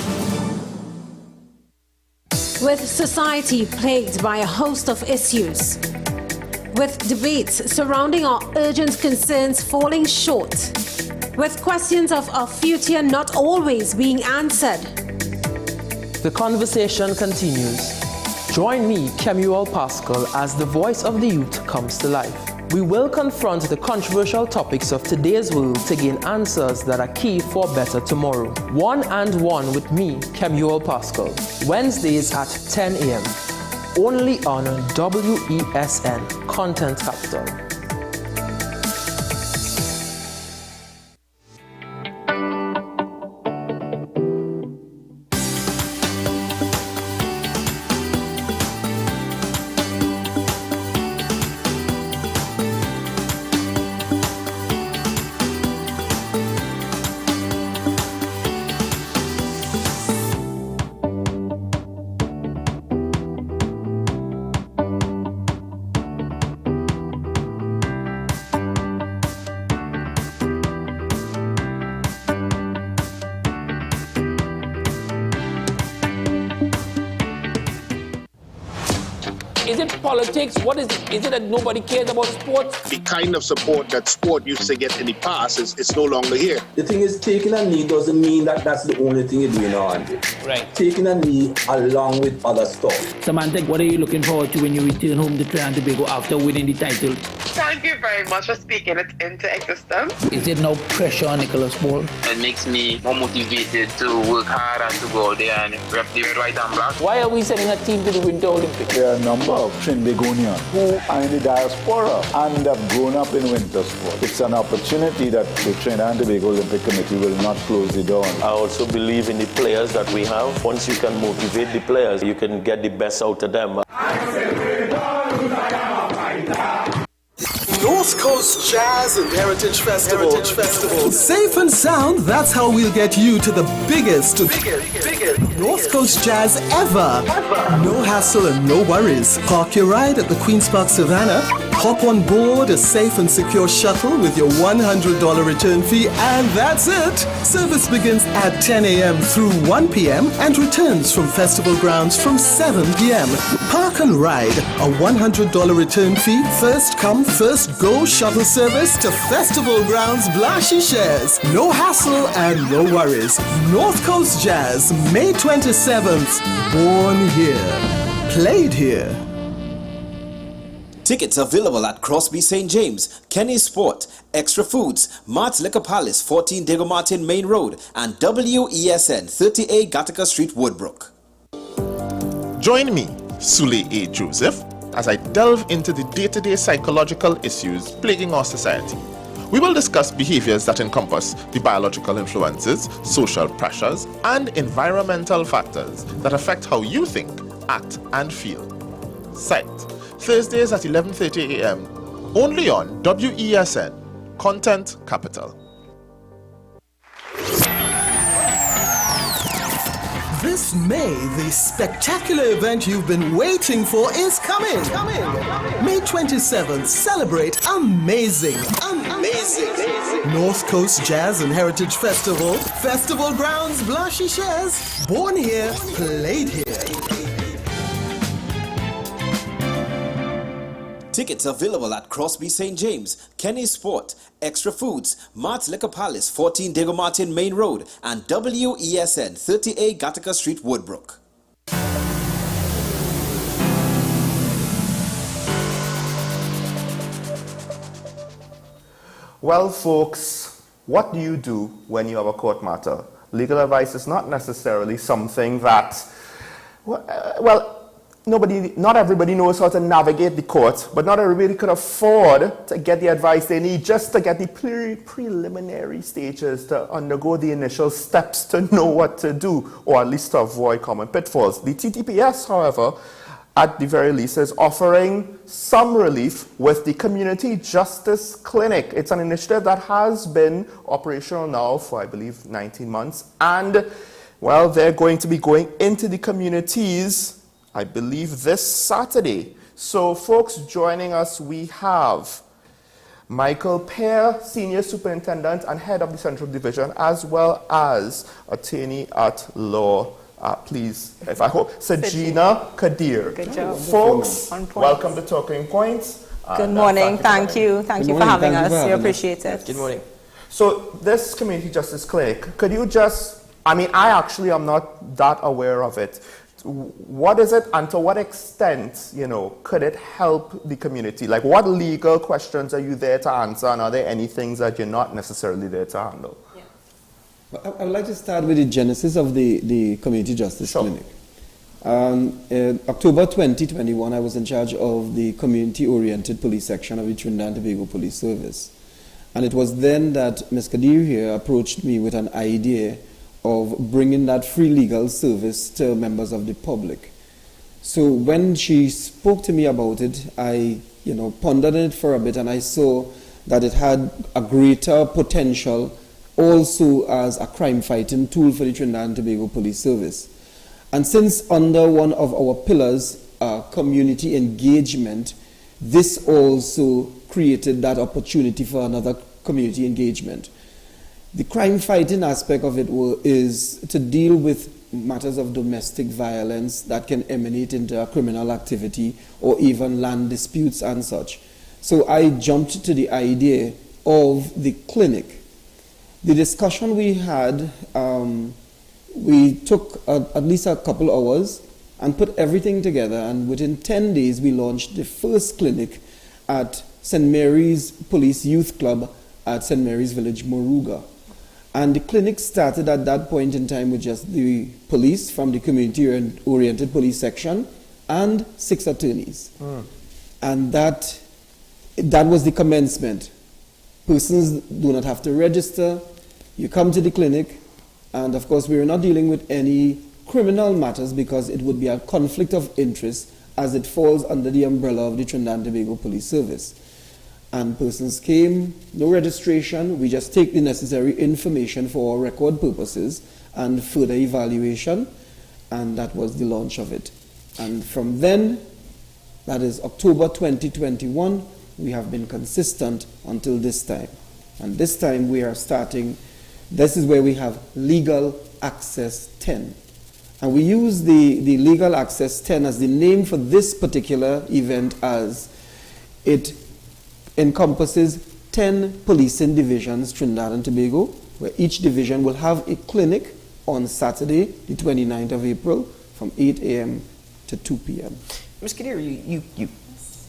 With society plagued by a host of issues, with debates surrounding our urgent concerns falling short, with questions of our future not always being answered, the conversation continues. Join me, Kemuel Pascal, as the voice of the youth comes to life. We will confront the controversial topics of today's world to gain answers that are key for a better tomorrow. One and One with me, Kemuel Pascal. Wednesdays at 10 a.m. Only on WESN Content Capital. Is it politics? What is it? Is it that nobody cares about sports? The kind of support that sport used to get in the past is no longer here. The thing is, taking a knee doesn't mean that that's the only thing you're doing on it. Right. Taking a knee along with other stuff. Samantha, what are you looking forward to when you return home to Trinidad and Tobago after winning the title? Thank you very much for speaking it into existence. Is there no pressure on Nicholas Paul? It makes me more motivated to work hard and to go out there and rep the white and black. Why are we sending a team to the Winter Olympics? There are a number of Trinbagonians who are in the diaspora and have grown up in winter sport. It's an opportunity that the Trinidad and Tobago Olympic Committee will not close the door on. I also believe in the players that we have. Once you can motivate the players, you can get the best out of them. North Coast Jazz and Heritage Festival. Safe and sound, that's how we'll get you to the biggest North Coast Jazz ever. No hassle and no worries. Park your ride at the Queen's Park Savannah, hop on board a safe and secure shuttle with your $100 return fee, and that's it. Service begins at 10 a.m. through 1 p.m. and returns from festival grounds from 7 p.m. Park and ride, a $100 return fee, first come, first go shuttle service to festival grounds Blashy Shares. No hassle and no worries. North Coast Jazz, May 27th. Born here, played here. Tickets available at Crosby St. James, Kenny Sport, Extra Foods, Mart's Liquor Palace, 14 Diego Martin Main Road, and WESN, 38 Gattaca Street, Woodbrook. Join me, Sule A. Joseph, as I delve into the day-to-day psychological issues plaguing our society. We will discuss behaviors that encompass the biological influences, social pressures, and environmental factors that affect how you think, act, and feel. Psyched. Thursdays at 11:30 a.m. only on WESN Content Capital. This May, the spectacular event you've been waiting for is coming. May 27th, celebrate amazing. North Coast Jazz and Heritage Festival. Festival grounds, Blashy Shares. Born here, played here. Tickets available at Crosby St. James, Kenny Sport, Extra Foods, Mart's Liquor Palace, 14 Diego Martin Main Road, and WESN, 38 Gattaca Street, Woodbrook. Well, folks, what do you do when you have a court matter legal advice is not necessarily something that, well, not everybody knows how to navigate the court, but not everybody could afford to get the advice they need just to get the preliminary stages, to undergo the initial steps to know what to do, or at least to avoid common pitfalls. The TTPS, however, at the very least, is offering some relief with the Community Justice Clinic. It's an initiative that has been operational now for, I believe, 19 months. And, well, they're going to be going into the communities, I believe, this Saturday. So, folks, joining us, we have Michael Pear, Senior Superintendent and Head of the Central Division, as well as Attorney at Law. Please, if I hope, Sajina Kadir. Good job. Folks, welcome to Talking Points. Good morning. Thank you. Thank you for having us. We appreciate it. Good morning. So this Community Justice Clinic, could you just, I mean, I actually am not that aware of it. What is it, and to what extent, you know, could it help the community? Like, what legal questions are you there to answer, and are there any things that you're not necessarily there to handle? I would like to start with the genesis of the Community Justice Clinic. In October 2021, I was in charge of the community-oriented police section of the Trinidad and Tobago Police Service. And it was then that Ms. Kadir here approached me with an idea of bringing that free legal service to members of the public. So when she spoke to me about it, I pondered it for a bit, and I saw that it had a greater potential also as a crime-fighting tool for the Trinidad and Tobago Police Service. And since under one of our pillars, community engagement, this also created that opportunity for another community engagement. The crime-fighting aspect of it is to deal with matters of domestic violence that can emanate into a criminal activity or even land disputes and such. So I jumped to the idea of the clinic. The discussion we had, we took at least a couple hours and put everything together, and within 10 days we launched the first clinic at St. Mary's Police Youth Club at St. Mary's Village, Moruga. And the clinic started at that point in time with just the police from the community-oriented police section and 6 attorneys. And that was the commencement. Persons do not have to register. You come to the clinic, and of course we are not dealing with any criminal matters because it would be a conflict of interest as it falls under the umbrella of the Trinidad and Tobago Police Service. And persons came, no registration, we just take the necessary information for record purposes and further evaluation, and that was the launch of it. And from then, that is October 2021, we have been consistent until this time. And this time we are starting, this is where we have Legal Access 10. And we use the Legal Access 10 as the name for this particular event, as it encompasses 10 policing divisions, Trinidad and Tobago, where each division will have a clinic on Saturday, the 29th of April, from 8 a.m. to 2 p.m. Ms. Kadir, you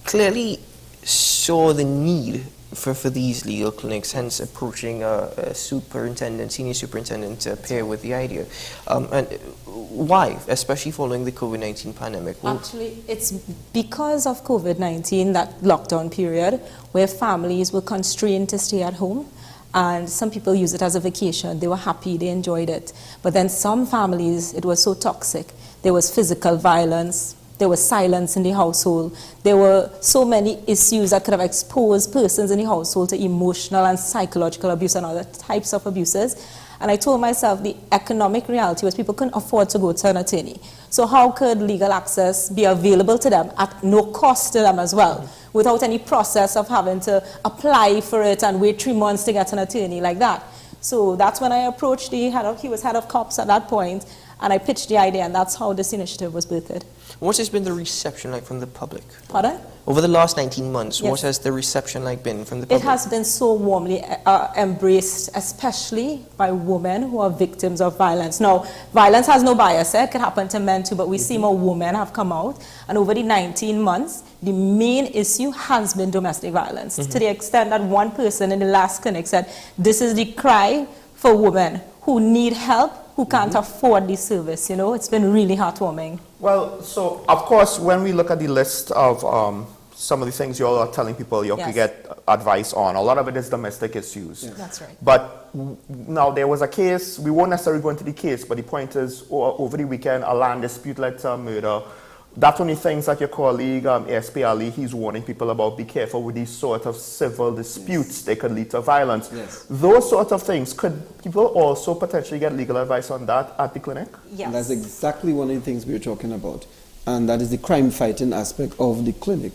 clearly saw the need for these legal clinics, hence approaching a senior superintendent to pair with the idea. And why, especially following the COVID-19 pandemic? Actually, it's because of COVID-19, that lockdown period, where families were constrained to stay at home. And some people use it as a vacation. They were happy, they enjoyed it. But then some families, it was so toxic. There was physical violence, there was silence in the household. There were so many issues that could have exposed persons in the household to emotional and psychological abuse and other types of abuses. And I told myself the economic reality was people couldn't afford to go to an attorney. So how could legal access be available to them at no cost to them as well, without any process of having to apply for it and wait 3 months to get an attorney like that? So that's when I approached he was head of cops at that point, and I pitched the idea, and that's how this initiative was birthed. What has been the reception like from the public? Pardon? Over the last 19 months, Yes. what has the reception like been from the public? It has been so warmly embraced, especially by women who are victims of violence. Now, violence has no bias. It could happen to men too, but we see more women have come out. And over the 19 months, the main issue has been domestic violence, to the extent that one person in the last clinic said, this is the cry for women who need help, who can't afford the service, you know. It's been really heartwarming. Well, so of course, when we look at the list of some of the things you all are telling people you can get advice on, a lot of it is domestic issues. Yes. That's right. But now there was a case, we won't necessarily go into the case, but the point is over the weekend, a land dispute led to a murder. That's one of the things that your colleague, ASP Ali, he's warning people about. Be careful with these sort of civil disputes. They could lead to violence. Those sort of things, could people also potentially get legal advice on that at the clinic? Yes. And that's exactly one of the things we're talking about. And that is the crime fighting aspect of the clinic.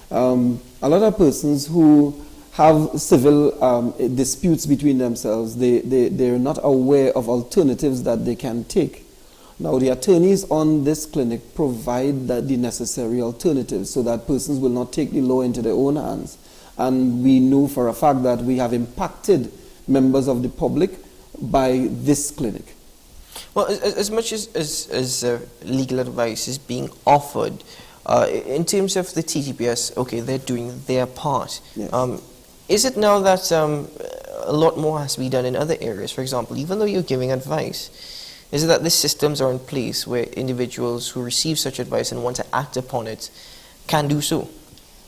A lot of persons who have civil disputes between themselves, they're not aware of alternatives that they can take. Now, the attorneys on this clinic provide the necessary alternatives so that persons will not take the law into their own hands. And we know for a fact that we have impacted members of the public by this clinic. Well, as much as legal advice is being offered, in terms of the TTPS, okay, they're doing their part. Yes. Is it now that a lot more has to be done in other areas? For example, even though you're giving advice, is it that the systems are in place where individuals who receive such advice and want to act upon it can do so?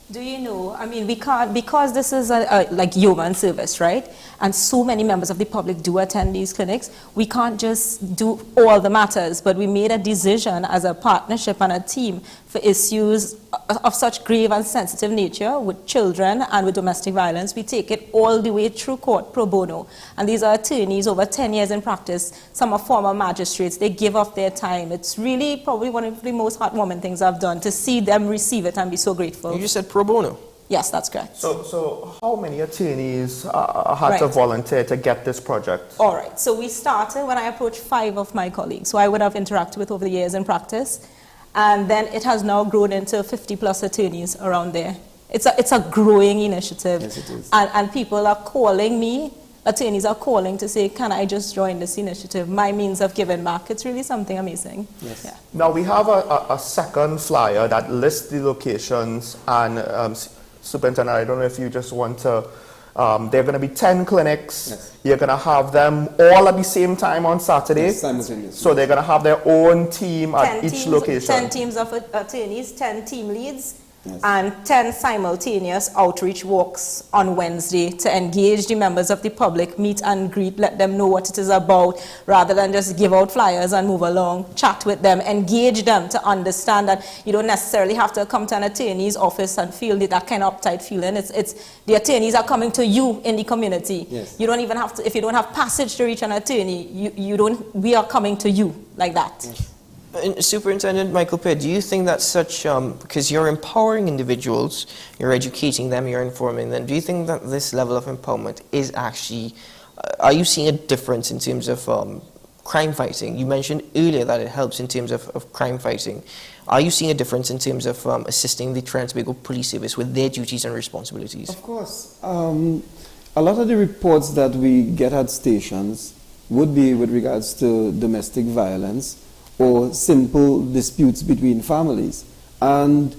Do you know, I mean, we can't, because this is a like human service, right? And so many members of the public do attend these clinics, we can't just do all the matters, but we made a decision as a partnership and a team for issues of such grave and sensitive nature with children and with domestic violence. We take it all the way through court pro bono. And these are attorneys over 10 years in practice. Some are former magistrates. They give up their time. It's really probably one of the most heartwarming things I've done, to see them receive it and be so grateful. You just said pro bono? Yes, that's correct. So how many attorneys had to volunteer to get this project? All right. So we started when I approached 5 of my colleagues who I would have interacted with over the years in practice. And then it has now grown into 50+ attorneys around there. It's a growing initiative. Yes, it is. And people are calling me, attorneys are calling to say, can I just join this initiative? My means of giving back. It's really something amazing. Yes. Yeah. Now we have a second flyer that lists the locations, and Superintendent, I don't know if you just want to, there are going to be 10 clinics. Yes. You're going to have them all at the same time on Saturday. Yes, simultaneously. So they're going to have their own team at each location. 10 teams of attorneys, 10 team leads, and 10 simultaneous outreach walks on Wednesday to engage the members of the public, meet and greet, let them know what it is about, rather than just give out flyers and move along. Chat with them, engage them to understand that you don't necessarily have to come to an attorney's office and feel that kind of uptight feeling. It's the attorneys are coming to you in the community. Yes. You don't even have to, if you don't have passage to reach an attorney, we are coming to you like that. Yes. Superintendent Michael Pitt, do you think that such, because you're empowering individuals, you're educating them, you're informing them, do you think that this level of empowerment is actually, are you seeing a difference in terms of crime fighting? You mentioned earlier that it helps in terms of crime fighting. Are you seeing a difference in terms of assisting the Trinidad and Tobago Police Service with their duties and responsibilities? Of course. A lot of the reports that we get at stations would be with regards to domestic violence or simple disputes between families. And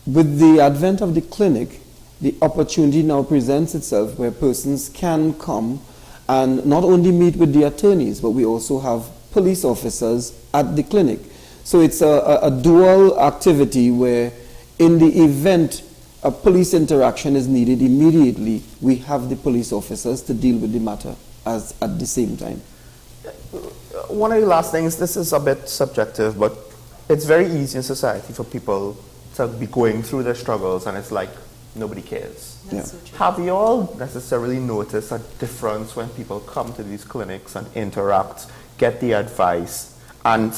with the advent of the clinic, the opportunity now presents itself where persons can come and not only meet with the attorneys, but we also have police officers at the clinic. So it's a dual activity where in the event a police interaction is needed immediately, we have the police officers to deal with the matter at the same time. One of the last things, this is a bit subjective, but it's very easy in society for people to be going through their struggles and it's like nobody cares. Yeah. Have you all necessarily noticed a difference when people come to these clinics and interact, get the advice, and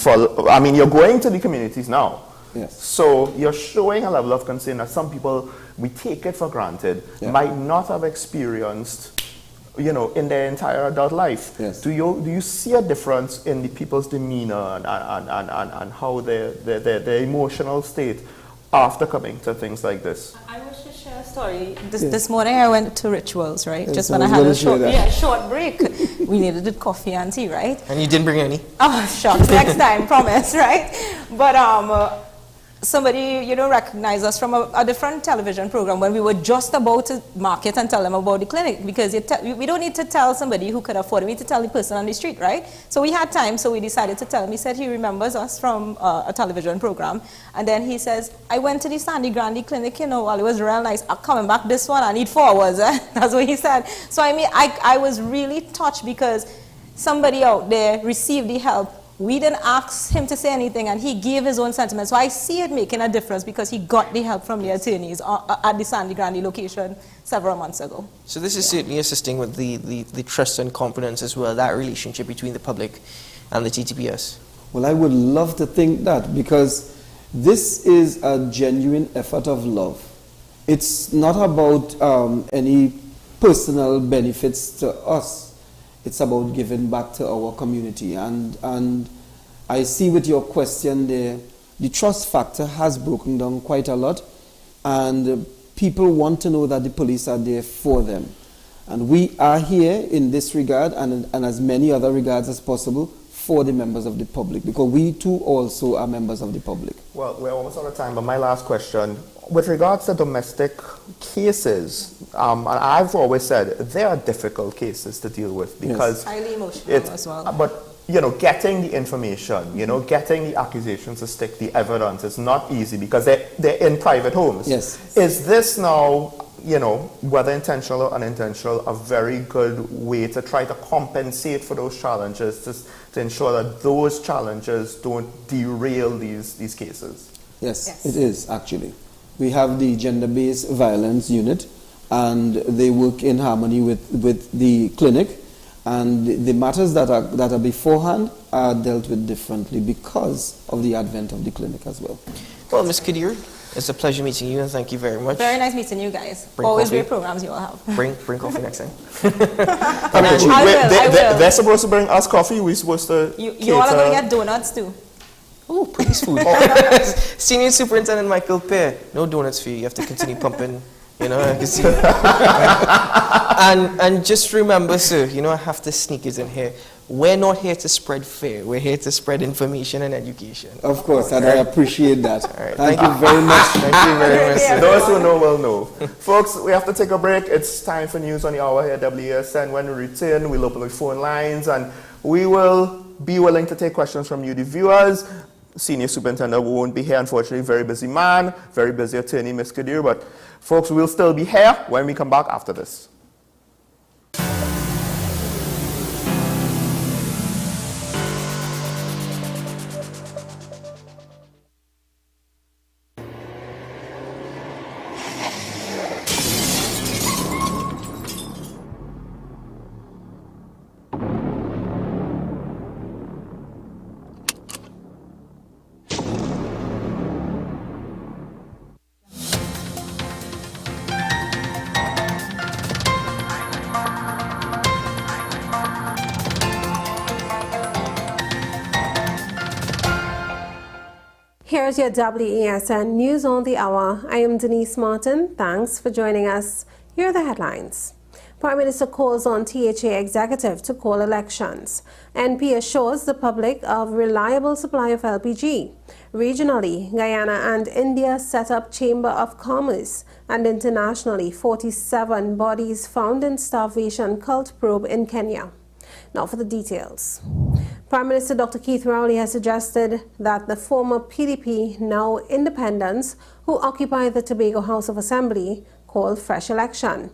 you're going to the communities now. Yes. So you're showing a level of concern that some people, we take it for granted, might not have experienced in their entire adult life. Yes. Do you see a difference in the people's demeanor and how their emotional state after coming to things like this? I wish to share a story. This morning I went to Rituals, right? Yes, Just when I had a short break. break. We needed coffee and tea, right? And you didn't bring any? Oh, shucks. Next time, promise, right? But somebody, recognized us from a different television program when we were just about to market and tell them about the clinic, because we don't need to tell somebody who could afford it. We need to tell the person on the street, right? So we had time, so we decided to tell him. He said he remembers us from a television program. And then he says, I went to the Sandy Grande clinic, while it was real nice. I'm coming back this one, I need 4 hours. That's what he said. So I mean, I was really touched because somebody out there received the help. We didn't ask him to say anything, and he gave his own sentiments. So I see it making a difference because he got the help from the attorneys at the Sandy Grande location several months ago. So this is certainly assisting with the trust and confidence as well, that relationship between the public and the TTPS. Well, I would love to think that, because this is a genuine effort of love. It's not about any personal benefits to us. It's about giving back to our community. And I see with your question there, the trust factor has broken down quite a lot. And people want to know that the police are there for them. And we are here in this regard and as many other regards as possible for the members of the public, because we too also are members of the public. Well, we're almost out of time, but my last question. With regards to domestic cases, and I've always said they are difficult cases to deal with because highly emotional as well. But getting the information, getting the accusations to stick, the evidence is not easy because they're in private homes. Yes. Is this now, whether intentional or unintentional, a very good way to try to compensate for those challenges, to ensure that those challenges don't derail these cases? Yes, it is actually. We have the gender-based violence unit, and they work in harmony with the clinic, and the matters that are beforehand are dealt with differently because of the advent of the clinic as well. Well, Ms. Kadir, it's a pleasure meeting you, and thank you very much. Very nice meeting you guys. Bring Always coffee. great programs you all have. Bring coffee next time. I will. They're supposed to bring us coffee. We're supposed to. You all are going to get donuts too. Oh, police food. Senior Superintendent Michael Pear, no donuts for you. You have to continue pumping. I can see. and just remember, sir, I have to sneak it in here. We're not here to spread fear. We're here to spread information and education. Of course, and I appreciate that. All right. Thank you very much. Thank you very much, sir. Those who know will know. Folks, we have to take a break. It's time for News on the Hour here at WSN. When we return, we'll open the phone lines, and we will be willing to take questions from you, the viewers. Senior Superintendent won't be here, unfortunately. Very busy man, very busy attorney, Ms. Kadir. But folks, we'll still be here when we come back after this. Here's your WESN News on the Hour. I am Denise Martin. Thanks for joining us. Here are the headlines. Prime Minister calls on THA executive to call elections. NP assures the public of reliable supply of LPG. Regionally, Guyana and India set up Chamber of Commerce. And internationally, 47 bodies found in starvation cult probe in Kenya. Now for the details. Prime Minister Dr. Keith Rowley has suggested that the former PDP, now Independents, who occupy the Tobago House of Assembly, call fresh election.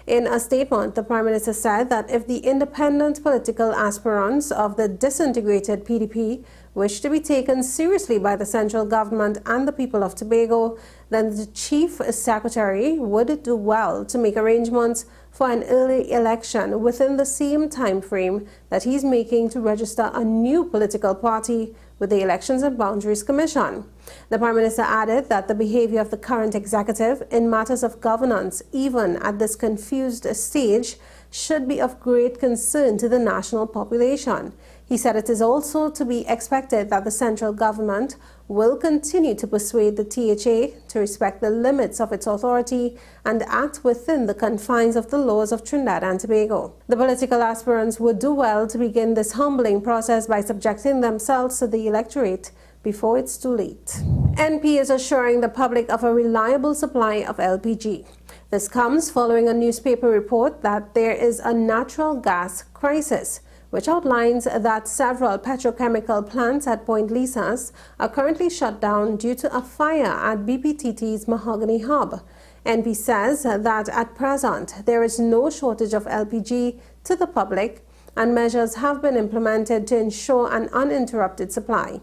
In a statement, the Prime Minister said that if the independent political aspirants of the disintegrated PDP wish to be taken seriously by the central government and the people of Tobago, then the Chief Secretary would do well to make arrangements for an early election within the same time frame that he's making to register a new political party with the Elections and Boundaries Commission. The Prime Minister added that the behavior of the current executive in matters of governance, even at this confused stage, should be of great concern to the national population. He said it is also to be expected that the central government will continue to persuade the THA to respect the limits of its authority and act within the confines of the laws of Trinidad and Tobago. The political aspirants would do well to begin this humbling process by subjecting themselves to the electorate before it's too late. NP is assuring the public of a reliable supply of LPG. This comes following a newspaper report that there is a natural gas crisis, which outlines that several petrochemical plants at Point Lisas are currently shut down due to a fire at BPTT's Mahogany Hub. NP says that at present there is no shortage of LPG to the public, and measures have been implemented to ensure an uninterrupted supply.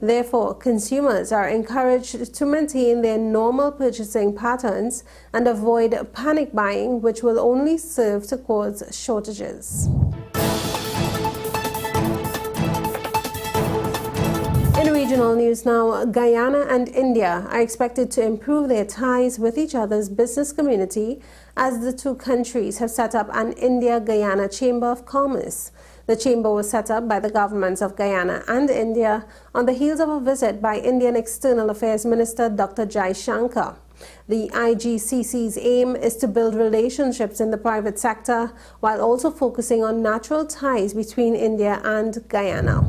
Therefore, consumers are encouraged to maintain their normal purchasing patterns and avoid panic buying, which will only serve to cause shortages. In regional news now, Guyana and India are expected to improve their ties with each other's business community as the two countries have set up an India-Guyana Chamber of Commerce. The chamber was set up by the governments of Guyana and India on the heels of a visit by Indian External Affairs Minister Dr. Jai Shankar. The IGCC's aim is to build relationships in the private sector while also focusing on natural ties between India and Guyana.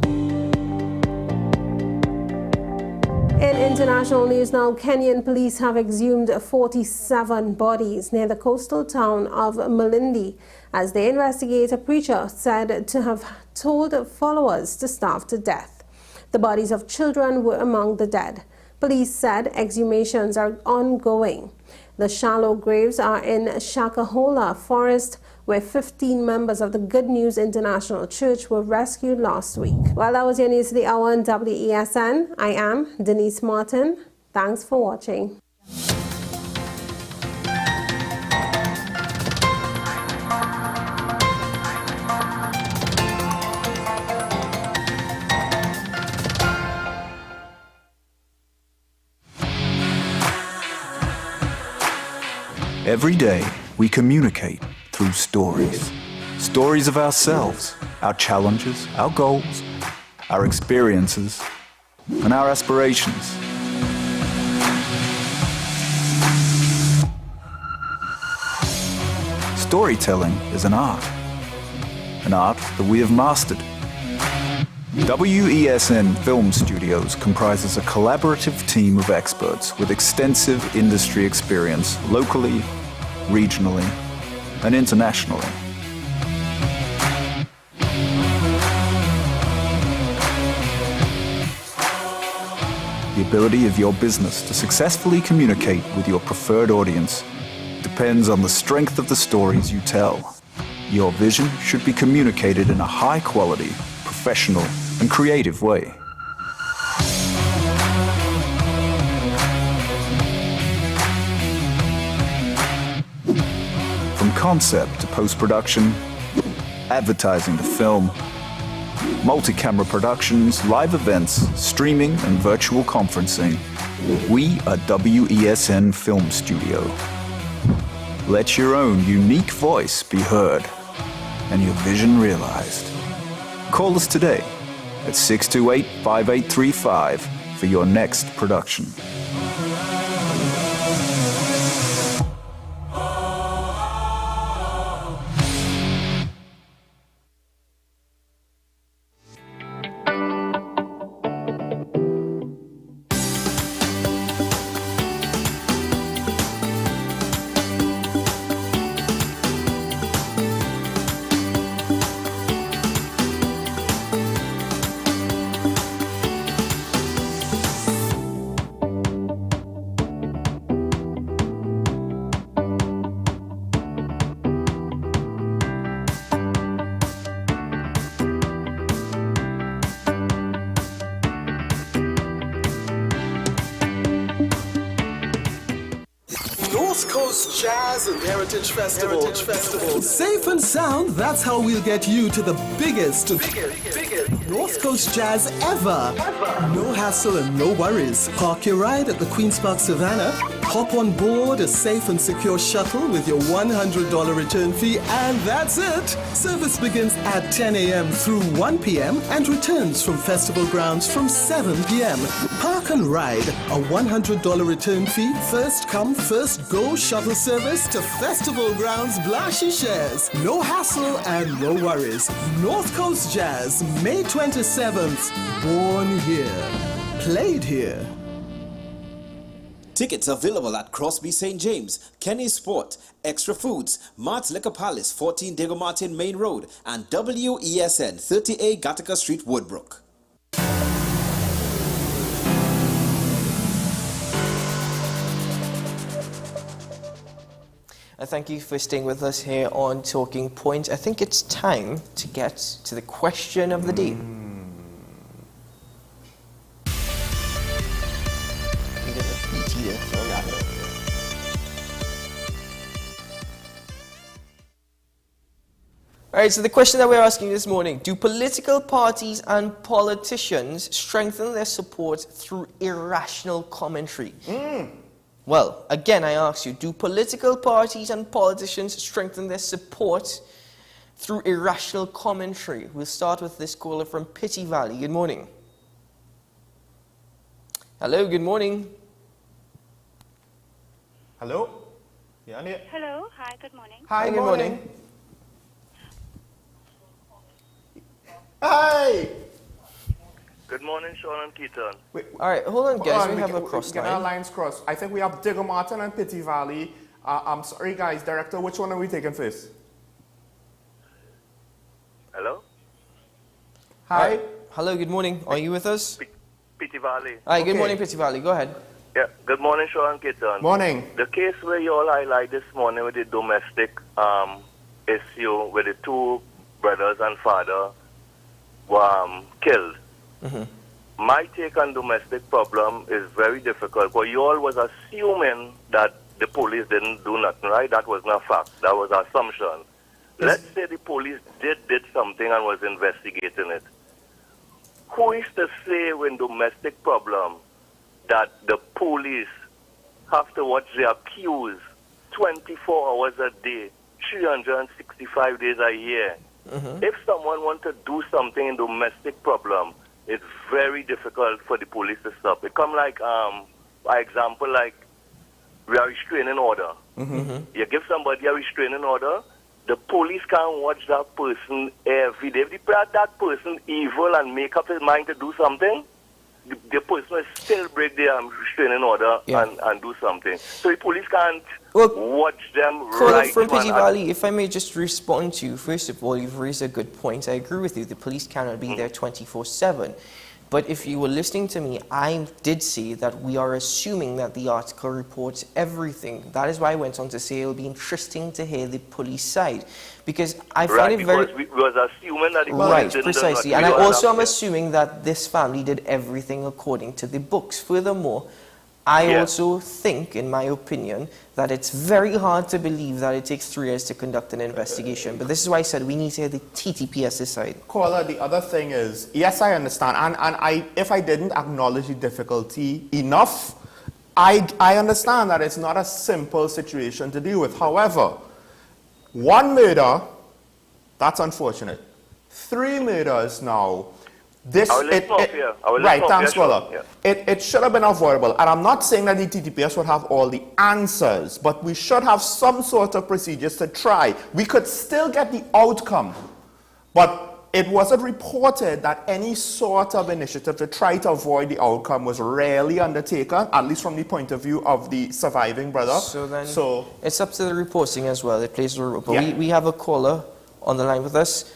In international news now, Kenyan police have exhumed 47 bodies near the coastal town of Malindi as they investigate a preacher said to have told followers to starve to death. The bodies of children were among the dead. Police said exhumations are ongoing. The shallow graves are in Shakahola Forest, where 15 members of the Good News International Church were rescued last week. Well, that was your news of the hour on WESN. I am Denise Martin. Thanks for watching. Every day, we communicate through stories. Stories of ourselves, our challenges, our goals, our experiences, and our aspirations. Storytelling is an art that we have mastered. WESN Film Studios comprises a collaborative team of experts with extensive industry experience locally, regionally, and internationally. The ability of your business to successfully communicate with your preferred audience depends on the strength of the stories you tell. Your vision should be communicated in a high-quality, professional, and creative way. From concept to post-production, advertising to film, multi-camera productions, live events, streaming, and virtual conferencing, we are WESN Film Studio. Let your own unique voice be heard and your vision realized. Call us today at 628-5835 for your next production. Jazz and Heritage Festival. Safe and sound, that's how we'll get you to the biggest North Coast Jazz ever. No hassle and no worries. Park your ride at the Queen's Park Savannah, hop on board a safe and secure shuttle with your $100 return fee, and that's it. Service begins at 10 a.m. through 1 p.m. and returns from festival grounds from 7 p.m. Park and ride, a $100 return fee, first come, first go shuttle service to festival grounds Blashy shares. No hassle and no worries. North Coast Jazz, May 27th. Born here, played here. Tickets available at Crosby St. James, Kenny Sport, Extra Foods, Mart's Liquor Palace, 14 Diego Martin Main Road, and WESN, 30A Gattaca Street, Woodbrook. Thank you for staying with us here on Talking Point. I think it's time to get to the question of the day. All right, so the question that we're asking this morning: do political parties and politicians strengthen their support through irrational commentary? Well, again, I ask you, do political parties and politicians strengthen their support through irrational commentary? We'll start with this caller from Pity Valley. Good morning. Hello, good morning. Hello? Hello, hi, good morning. Hi, good morning. Hi! Good morning, Sean and Keaton. All right, hold on, guys. We have a cross line. line. Our lines crossed. I think we have Diego Martin and Pity Valley. I'm sorry, guys. Director, which one are we taking first? Hello? Hi. Hello, good morning. Are you with us? Pity Valley. Hi, good morning, Pity Valley. Go ahead. Yeah, good morning, Sean and Keaton. Morning. The case where you all highlight this morning with the domestic issue with the two brothers and father were killed. My take on domestic problem is very difficult, but you all was assuming that the police didn't do nothing, right? That was not fact. That was assumption. Let's say the police did something and was investigating it. Who is to say when domestic problem that the police have to watch the accused 24 hours a day, 365 days a year? If someone wants to do something in domestic problem, it's very difficult for the police to stop. It come like, for example, like we are restraining order. You give somebody a restraining order, the police can't watch that person every day. If they plot that person evil and make up his mind to do something, the person will still break their restraining order and do something. So the police can't watch them right. From Pity Valley, if I may just respond to you, first of all, you've raised a good point. I agree with you. The police cannot be there 24/7. But if you were listening to me, I did say that we are assuming that the article reports everything. That is why I went on to say it'll be interesting to hear the police side. Because I find it very... we was assuming that the police Right, didn't precisely. do And I nothing. also am assuming that this family did everything according to the books. Furthermore, I also think, in my opinion, that it's very hard to believe that it takes 3 years to conduct an investigation. But this is why I said we need to hear the TTPS's side. Caller, the other thing is, yes, I understand. And if I didn't acknowledge the difficulty enough, I understand that it's not a simple situation to deal with. However, 1 murder, that's unfortunate. 3 murders now. Right, thanks, brother. It should have been avoidable. And I'm not saying that the TTPS would have all the answers, but we should have some sort of procedures to try. We could still get the outcome, but it wasn't reported that any sort of initiative to try to avoid the outcome was rarely undertaken, at least from the point of view of the surviving brother. So then it's up to the reporting as well. It plays a role. But we have a caller on the line with us.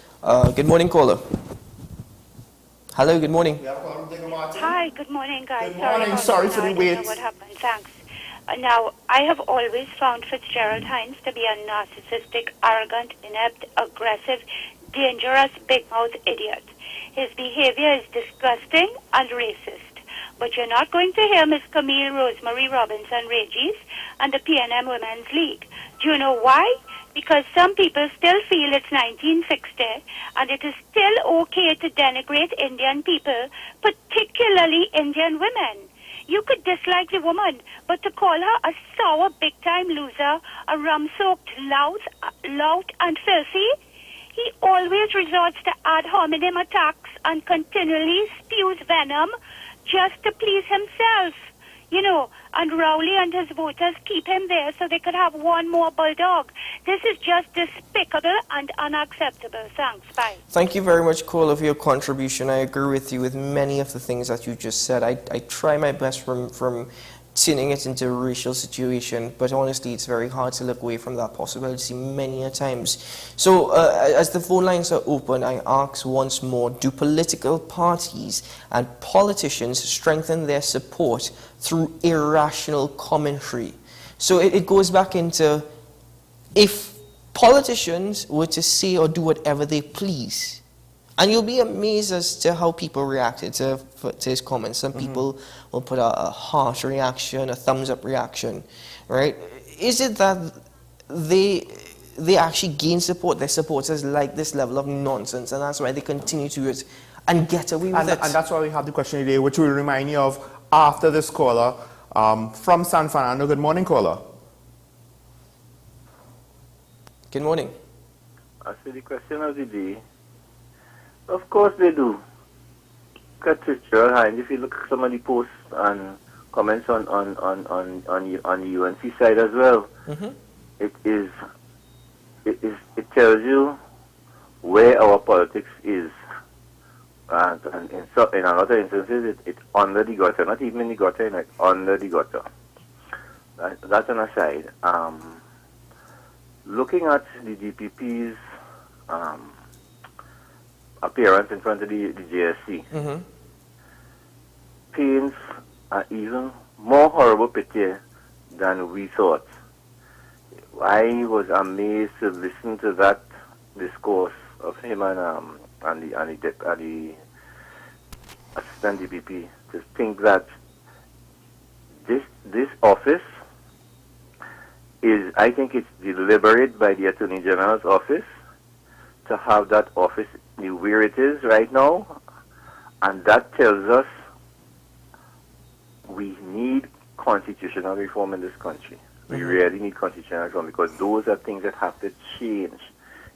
Good morning, caller. Hello, good morning. Hi, good morning, guys. Good morning. Sorry for the wait. What happened? Thanks. Now, I have always found Fitzgerald Hines to be a narcissistic, arrogant, inept, aggressive, dangerous, big-mouth idiot. His behavior is disgusting and racist. But you're not going to hear Miss Camille Rosemary Robinson Regis and the PNM Women's League. Do you know why? Because some people still feel it's 1960 and it is still okay to denigrate Indian people, particularly Indian women. You could dislike the woman, but to call her a sour, big-time loser, a rum-soaked lout and filthy, he always resorts to ad hominem attacks and continually spews venom just to please himself. You know, and Rowley and his voters keep him there so they could have one more bulldog. This is just despicable and unacceptable. Thanks. Bye. Thank you very much, caller, for your contribution. I agree with you with many of the things that you just said. I try my best from turning it into a racial situation, but honestly, it's very hard to look away from that possibility many a times. So, as the phone lines are open, I ask once more, do political parties and politicians strengthen their support through irrational commentary? So it goes back into, if politicians were to say or do whatever they please, and you'll be amazed as to how people reacted to his comments. Some people will put a heart reaction, a thumbs up reaction, right? Is it that they actually gain support, their supporters like this level of nonsense, and that's why they continue to do it and get away with it? And that's why we have the question today, which we'll remind you of after this caller from San Fernando. Good morning, caller. Good morning. I see the question of the day. Of course they do. Gerald Hines, if you look at some of the posts and comments on the UNC side as well, it tells you where our politics is. And in a lot of instances, it's under the gutter, not even in the gutter, it's under the gutter. That's an aside. Looking at the DPP's appearance in front of the JSC paints an even more horrible picture than we thought. I was amazed to listen to that discourse of him and the assistant DPP, to think that this office is, I think it's deliberate by the Attorney General's office to have that office where it is right now, and that tells us we need constitutional reform in this country. We really need constitutional reform, because those are things that have to change.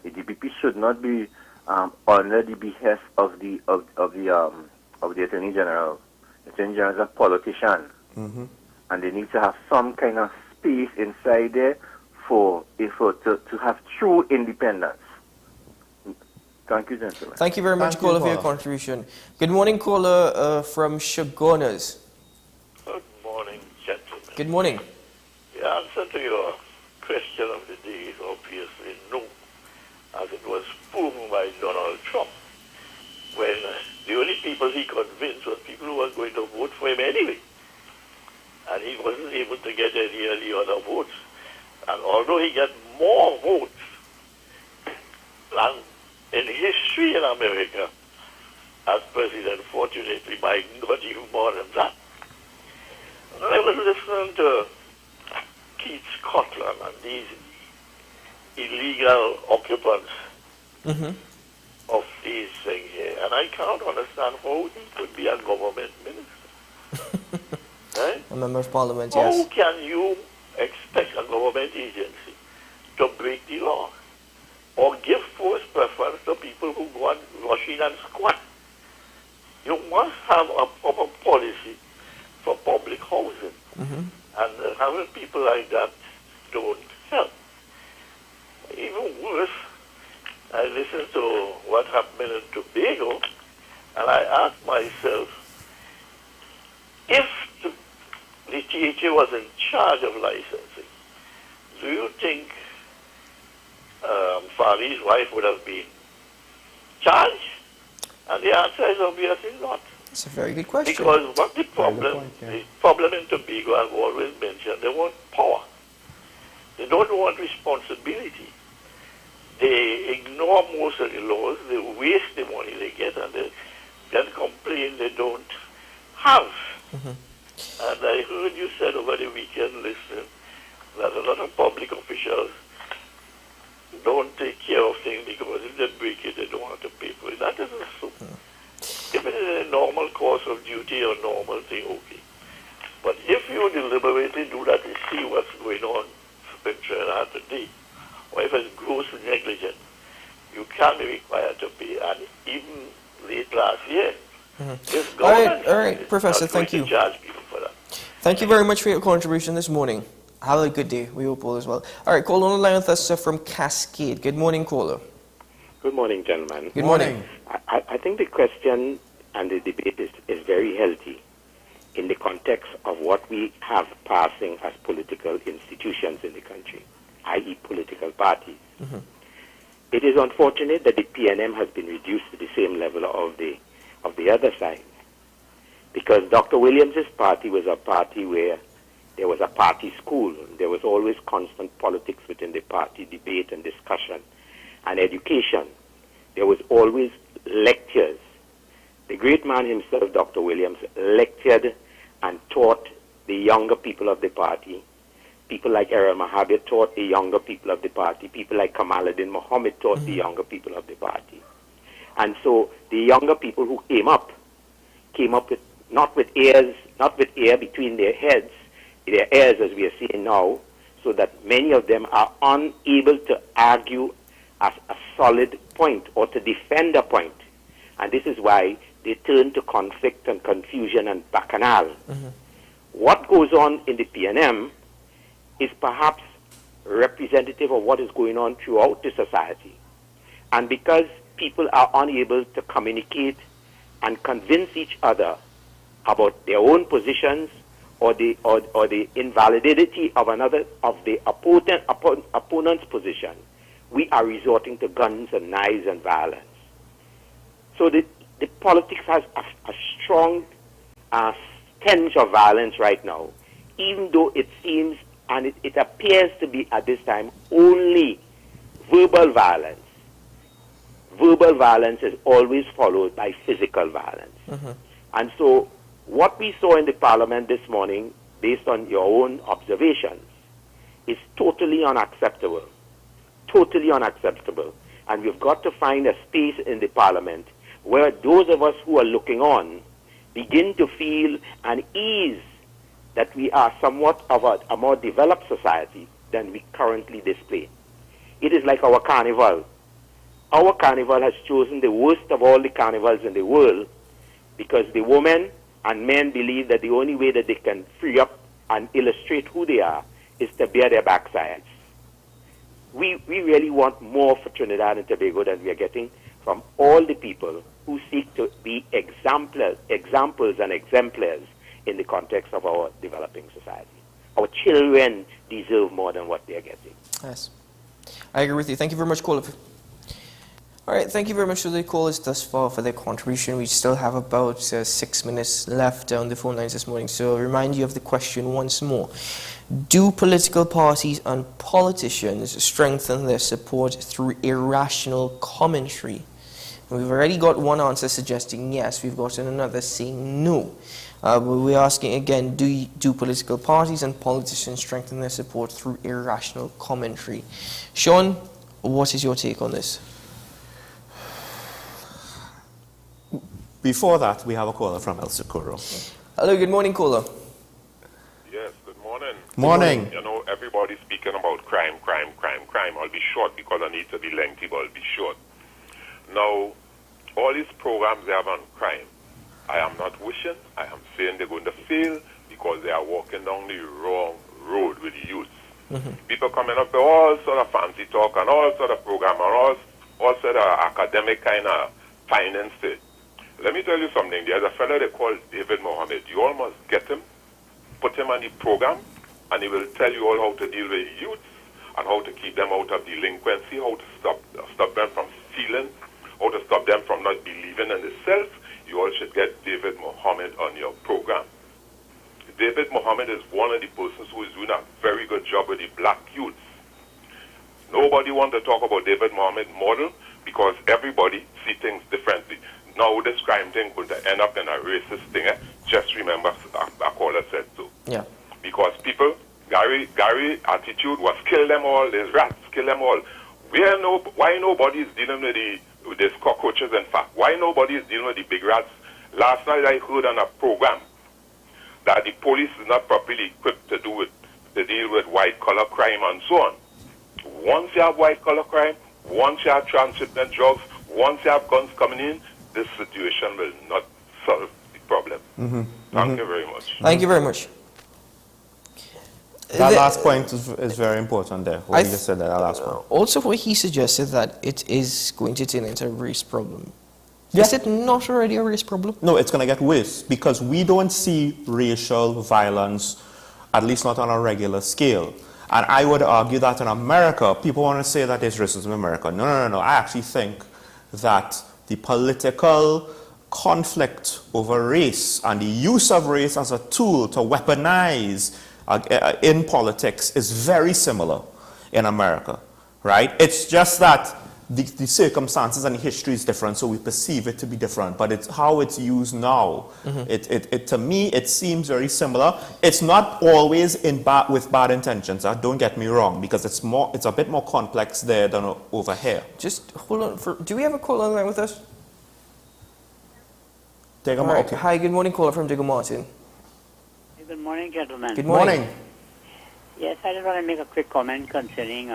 The DPP should not be under the behest of the Attorney General. The Attorney General is a politician, and they need to have some kind of space inside there to have true independence. Thank you, gentlemen. Thank you very much, caller, for your contribution. Good morning, caller from Shagonas. Good morning, gentlemen. Good morning. The answer to your question of the day is obviously no, as it was proven by Donald Trump, when the only people he convinced were people who were going to vote for him anyway. And he wasn't able to get any of the other votes. And although he got more votes than in history in America as president, fortunately Biden got even more than that. And I was listening to Keith Scotland and these illegal occupants of these things here, and I can't understand how he could be a government minister. Right? A member of parliament, yes. How can you expect a government agency to break the law or give first preference to people who go and rush in and squat? You must have a proper policy for public housing, and having people like that don't help. Even worse, I listened to what happened in Tobago, and I asked myself, if the THA was in charge of licensing, do you think Fari's wife would have been charged? And the answer is obviously not. It's a very good question. Because what the problem in Tobago, I've always mentioned, they want power. They don't want responsibility. They ignore most of the laws, they waste the money they get, and they then complain they don't have. And I heard you said over the weekend, listening, that a lot of public officials don't take care of things because if they break it, they don't have to pay for it. That isn't so. If it is a normal course of duty or normal thing, okay. But if you deliberately do that to see what's going on in Trinidad today, or if it's gross negligence, you can be required to pay. And even late last year, this government all right, Professor, thank you. Charge people for that. Thank you very much for your contribution this morning. Have a good day. We hope all as well. All right, caller on the line with us from Cascade. Good morning, caller. Good morning, gentlemen. Good morning. I think the question and the debate is very healthy. in the context of what we have passing as political institutions in the country, i.e. political parties. Mm-hmm. It is unfortunate that the PNM has been reduced to the same level of the other side, because Dr. Williams's party was a party where there was a party school. There was always constant politics within the party, debate and discussion and education. There was always lectures. The great man himself, Dr. Williams, lectured and taught the younger people of the party. People like Errol Mahabir taught the younger people of the party. People like Kamaluddin Muhammad taught the younger people of the party. And so the younger people who came up with not with air between their heads, their ears as we are seeing now, so that many of them are unable to argue as a solid point or to defend a point. And this is why they turn to conflict and confusion and bacchanal. Mm-hmm. What goes on in the PNM is perhaps representative of what is going on throughout the society. And because people are unable to communicate and convince each other about their own positions or the invalidity of the opponent's position, we are resorting to guns and knives and violence. So the politics has a strong tinge of violence right now, even though it seems and it appears to be at this time only verbal violence. Verbal violence is always followed by physical violence. Mm-hmm. And so what we saw in the parliament this morning, based on your own observations, is totally unacceptable. Totally unacceptable. And we've got to find a space in the parliament where those of us who are looking on begin to feel an ease that we are somewhat of a more developed society than we currently display. It is like our carnival. Our carnival has chosen the worst of all the carnivals in the world because the women and men believe that the only way that they can free up and illustrate who they are is to bare their backsides. We really want more for Trinidad and Tobago than we are getting from all the people who seek to be examples and exemplars in the context of our developing society. Our children deserve more than what they are getting. Yes. I agree with you. Thank you very much, caller. All right, thank you very much to the callers thus far for their contribution. We still have about 6 minutes left on the phone lines this morning, so I'll remind you of the question once more. Do political parties and politicians strengthen their support through irrational commentary? And we've already got one answer suggesting yes. We've gotten another saying no. But we're asking again, do political parties and politicians strengthen their support through irrational commentary? Sean, what is your take on this? Before that, we have a caller from El Socorro. Hello, good morning, caller. Yes, good morning. Morning. You know, everybody's speaking about crime. I'll be short because I need to be lengthy, but I'll be short. Now, all these programs they have on crime, I am not wishing, I am saying they're going to fail because they are walking down the wrong road with the youth. Mm-hmm. People coming up with all sort of fancy talk and all sort of program and all sort of academic kind of finance it. Let me tell you something. There's a fellow they call David Mohammed. You almost get him, put him on the program, and he will tell you all how to deal with youths and how to keep them out of delinquency, how to stop them from stealing, how to stop them from not believing in themselves. You all should get David Mohammed on your program. David Mohammed is one of the persons who is doing a very good job with the black youths. Nobody wants to talk about David Mohammed model because everybody sees things differently. Now this crime thing going to end up in a racist thing. Just remember, a caller said so. Yeah. Because people, Gary attitude was kill them all. There's rats, kill them all. Why nobody is dealing with these cockroaches? In fact, why nobody is dealing with the big rats? Last night I heard on a program that the police is not properly equipped to deal with white collar crime and so on. Once you have white collar crime, once you have transshipment drugs, once you have guns coming in, this situation will not solve the problem. Mm-hmm. Thank you very much. Thank you very much. That last point is very important there. What you just said, that last point. Also, what he suggested that it is going to turn into a race problem. Is it not already a race problem? No, it's going to get worse because we don't see racial violence, at least not on a regular scale. And I would argue that in America, people want to say that there's racism in America. No. I actually think that the political conflict over race and the use of race as a tool to weaponize in politics is very similar in America, right? It's just that the circumstances and the history is different, so we perceive it to be different, but it's how it's used now. To me, it seems very similar. It's not always with bad intentions, don't get me wrong, because it's a bit more complex there than over here. Just hold on, do we have a call on the line with us? Right. Okay. Hi, good morning, caller from Digger Martin. Good morning, gentlemen. Good morning. Yes, I just want to make a quick comment concerning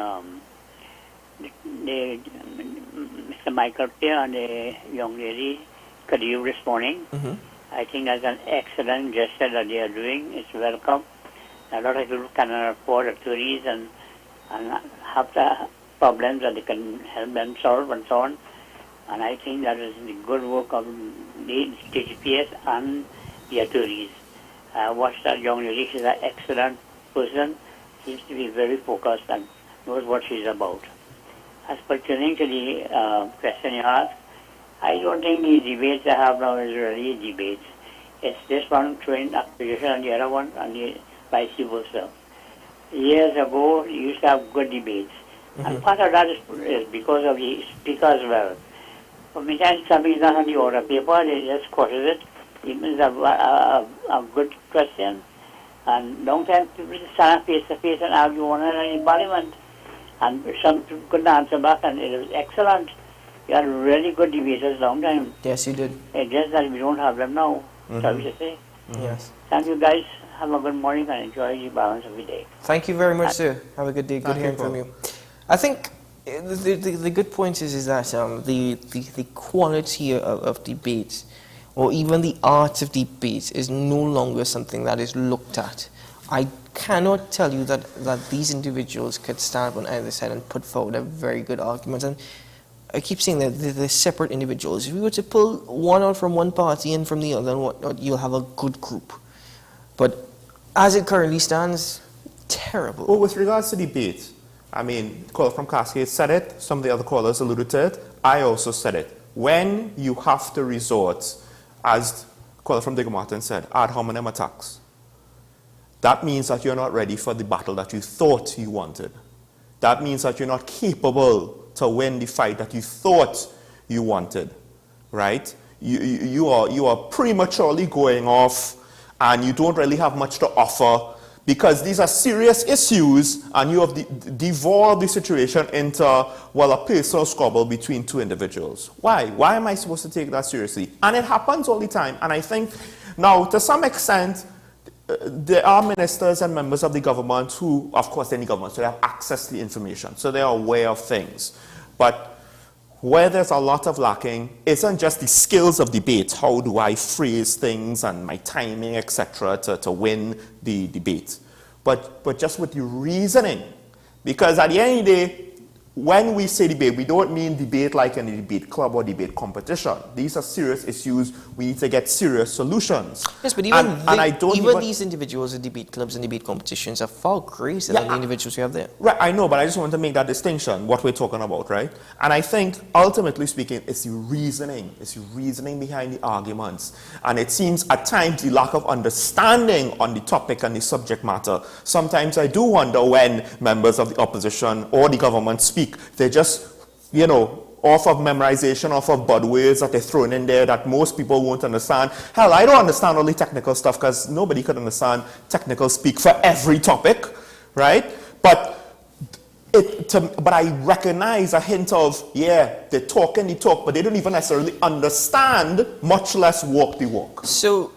Mr. Michael Pierre and the young lady, Kadiu, this morning. I think that's an excellent gesture that they are doing. It's welcome. A lot of people cannot afford attorneys and have the problems that they can help them solve and so on. And I think that is the good work of the DGPS and the attorneys. I watched that young lady. She's an excellent person. Seems to be very focused and knows what she's about. As pertaining to the question you asked, I don't think the debates they have now is really debates. It's this one throwing accusation and the other one and the vice versa. Years ago, you used to have good debates. And part of that is because of the speaker as well. For me, something is not on the order paper, they just quoted it. It means a good question. And long time people stand face to face and argue one another in Parliament. And some couldn't answer back, and it was excellent. You had really good debaters long time. Yes, you did. It's just that we don't have them now, sorry to say. Yes. Thank you, guys. Have a good morning and enjoy the balance of the day. Thank you very much, sir. Have a good day. Good hearing from you. I think the good point is that the quality of debate, or even the art of debate, is no longer something that is looked at. I cannot tell you that these individuals could stand on either side and put forward a very good argument. And I keep saying that they're separate individuals. If we were to pull one out from one party and from the other and whatnot, you'll have a good group. But as it currently stands, terrible. Well, with regards to debate, I mean, caller from Cascade said it, some of the other callers alluded to it, I also said it. When you have to resort, as caller from Digger Martin said, ad hominem attacks, that means that you're not ready for the battle that you thought you wanted. That means that you're not capable to win the fight that you thought you wanted, right? You are prematurely going off, and you don't really have much to offer, because these are serious issues, and you have devolved the situation into, well, a personal squabble between two individuals. Why? Why am I supposed to take that seriously? And it happens all the time. And I think, now, to some extent, there are ministers and members of the government who, of course, they're in the government, so they have access to the information, so they are aware of things. But where there's a lot of lacking isn't just the skills of debate, how do I phrase things and my timing, etc., to win the debate, but just with the reasoning. Because at the end of the day, when we say debate, we don't mean debate like in a debate club or debate competition. These are serious issues. We need to get serious solutions. Yes, but even these individuals in debate clubs and debate competitions are far greater than the individuals we have there. Right, I know, but I just want to make that distinction, what we're talking about, right? And I think, ultimately speaking, it's the reasoning. It's the reasoning behind the arguments. And it seems, at times, the lack of understanding on the topic and the subject matter. Sometimes I do wonder when members of the opposition or the government speak, they just, off of memorization, off of buzzwords that they're thrown in there that most people won't understand. Hell, I don't understand all the technical stuff because nobody could understand technical speak for every topic, right? But I recognize a hint of, they're talking the talk, but they don't even necessarily understand, much less walk the walk. So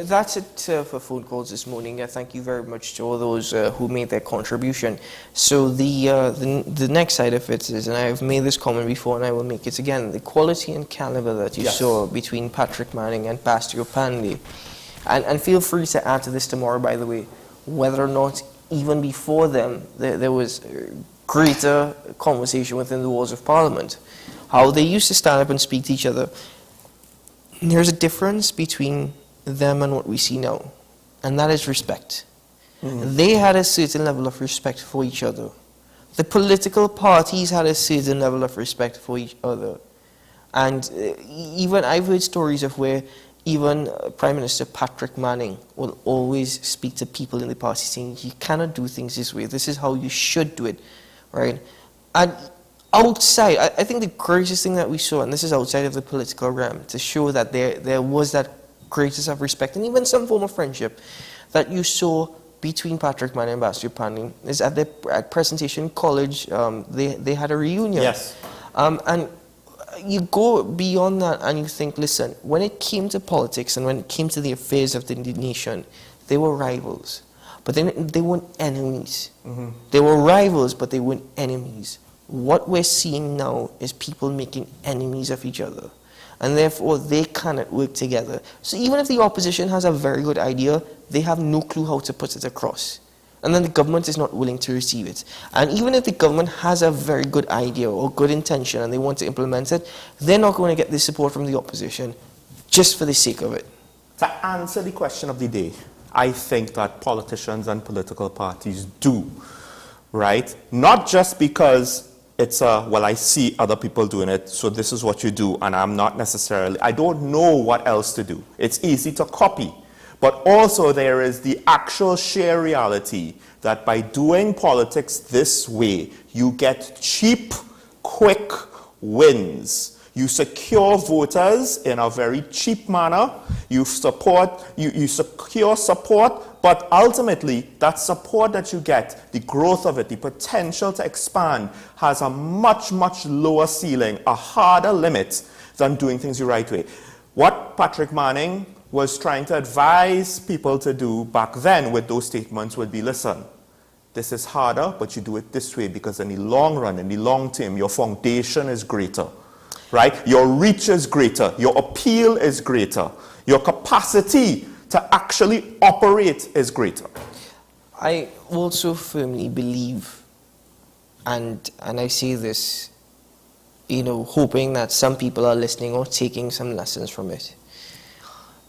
that's it for phone calls this morning. Thank you very much to all those who made their contribution. So the next side of it is, and I've made this comment before and I will make it again, the quality and caliber that you saw between Patrick Manning and Bastio Pandy. And feel free to add to this tomorrow, by the way, whether or not even before them there was greater conversation within the walls of Parliament. How they used to stand up and speak to each other. there's a difference between them and what we see now, and that is respect. They had a certain level of respect for each other. The political parties had a certain level of respect for each other. And even I've heard stories of where even Prime Minister Patrick Manning will always speak to people in the party saying, you cannot do things this way. This is how you should do it, right? And outside, I think the greatest thing that we saw, and this is outside of the political realm, to show that there was that greatest of respect and even some form of friendship that you saw between Patrick Manning and Ambassador Pandey is at Presentation College. They had a reunion. Yes. And you go beyond that and you think, listen, when it came to politics and when it came to the affairs of the nation, they were rivals. But then they weren't enemies. They were rivals, but they weren't enemies. What we're seeing now is people making enemies of each other. And therefore, they cannot work together. So even if the opposition has a very good idea, they have no clue how to put it across. And then the government is not willing to receive it. And even if the government has a very good idea or good intention and they want to implement it, they're not going to get the support from the opposition just for the sake of it. To answer the question of the day, I think that politicians and political parties do, right? Not just because it's well, I see other people doing it, so this is what you do, and I'm not necessarily, I don't know what else to do. It's easy to copy. But also there is the actual sheer reality that by doing politics this way, you get cheap, quick wins. You secure voters in a very cheap manner. You secure support, but ultimately that support that you get, the growth of it, the potential to expand, has a much, much lower ceiling, a harder limit than doing things the right way. What Patrick Manning was trying to advise people to do back then with those statements would be, listen, this is harder, but you do it this way because in the long run, in the long term, your foundation is greater, right? Your reach is greater. Your appeal is greater. Your capacity to actually operate is greater. I also firmly believe, and I say this, hoping that some people are listening or taking some lessons from it.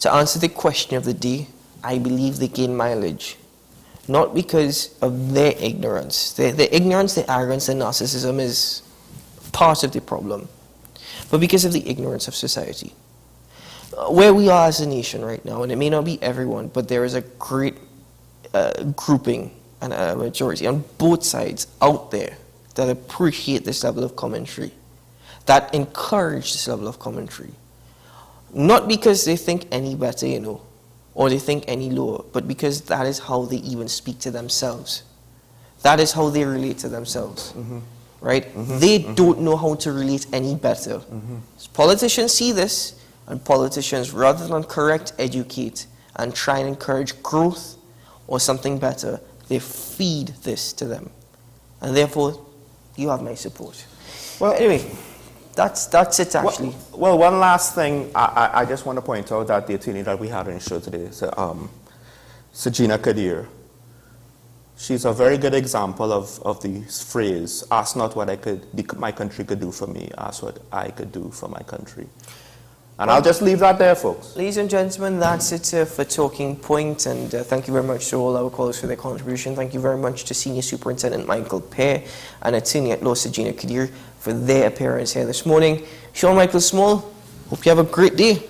To answer the question of the day, I believe they gain mileage, not because of their ignorance. The ignorance, the arrogance, the narcissism is part of the problem, but because of the ignorance of society. Where we are as a nation right now, and it may not be everyone, but there is a great grouping and a majority on both sides out there that appreciate this level of commentary, that encourage this level of commentary. Not because they think any better, or they think any lower, but because that is how they even speak to themselves. That is how they relate to themselves, right? They don't know how to relate any better. So politicians see this, and politicians, rather than correct, educate, and try and encourage growth or something better, they feed this to them. And therefore, you have my support. Well, anyway, that's it actually. Well, one last thing, I just want to point out that the attorney that we had on the show today, Sajina Kadir, she's a very good example of the phrase, ask not what my country could do for me, ask what I could do for my country. And I'll just leave that there, folks. Ladies and gentlemen, that's it for Talking Point, and thank you very much to all our callers for their contribution. Thank you very much to Senior Superintendent Michael Pear and Attorney at Law Sajina Kadir for their appearance here this morning. Sean Michael Small, hope you have a great day.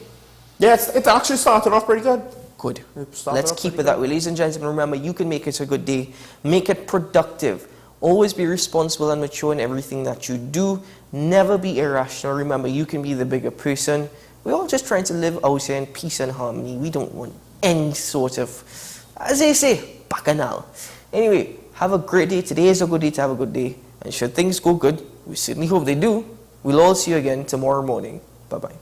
Yes, it actually started off pretty good. Good. Let's keep it that way. Ladies and gentlemen, remember, you can make it a good day. Make it productive. Always be responsible and mature in everything that you do. Never be irrational. Remember, you can be the bigger person. We're all just trying to live out here in peace and harmony. We don't want any sort of, as they say, bacchanal. Anyway, have a great day. Today is a good day to have a good day. And should things go good, we certainly hope they do, we'll all see you again tomorrow morning. Bye-bye.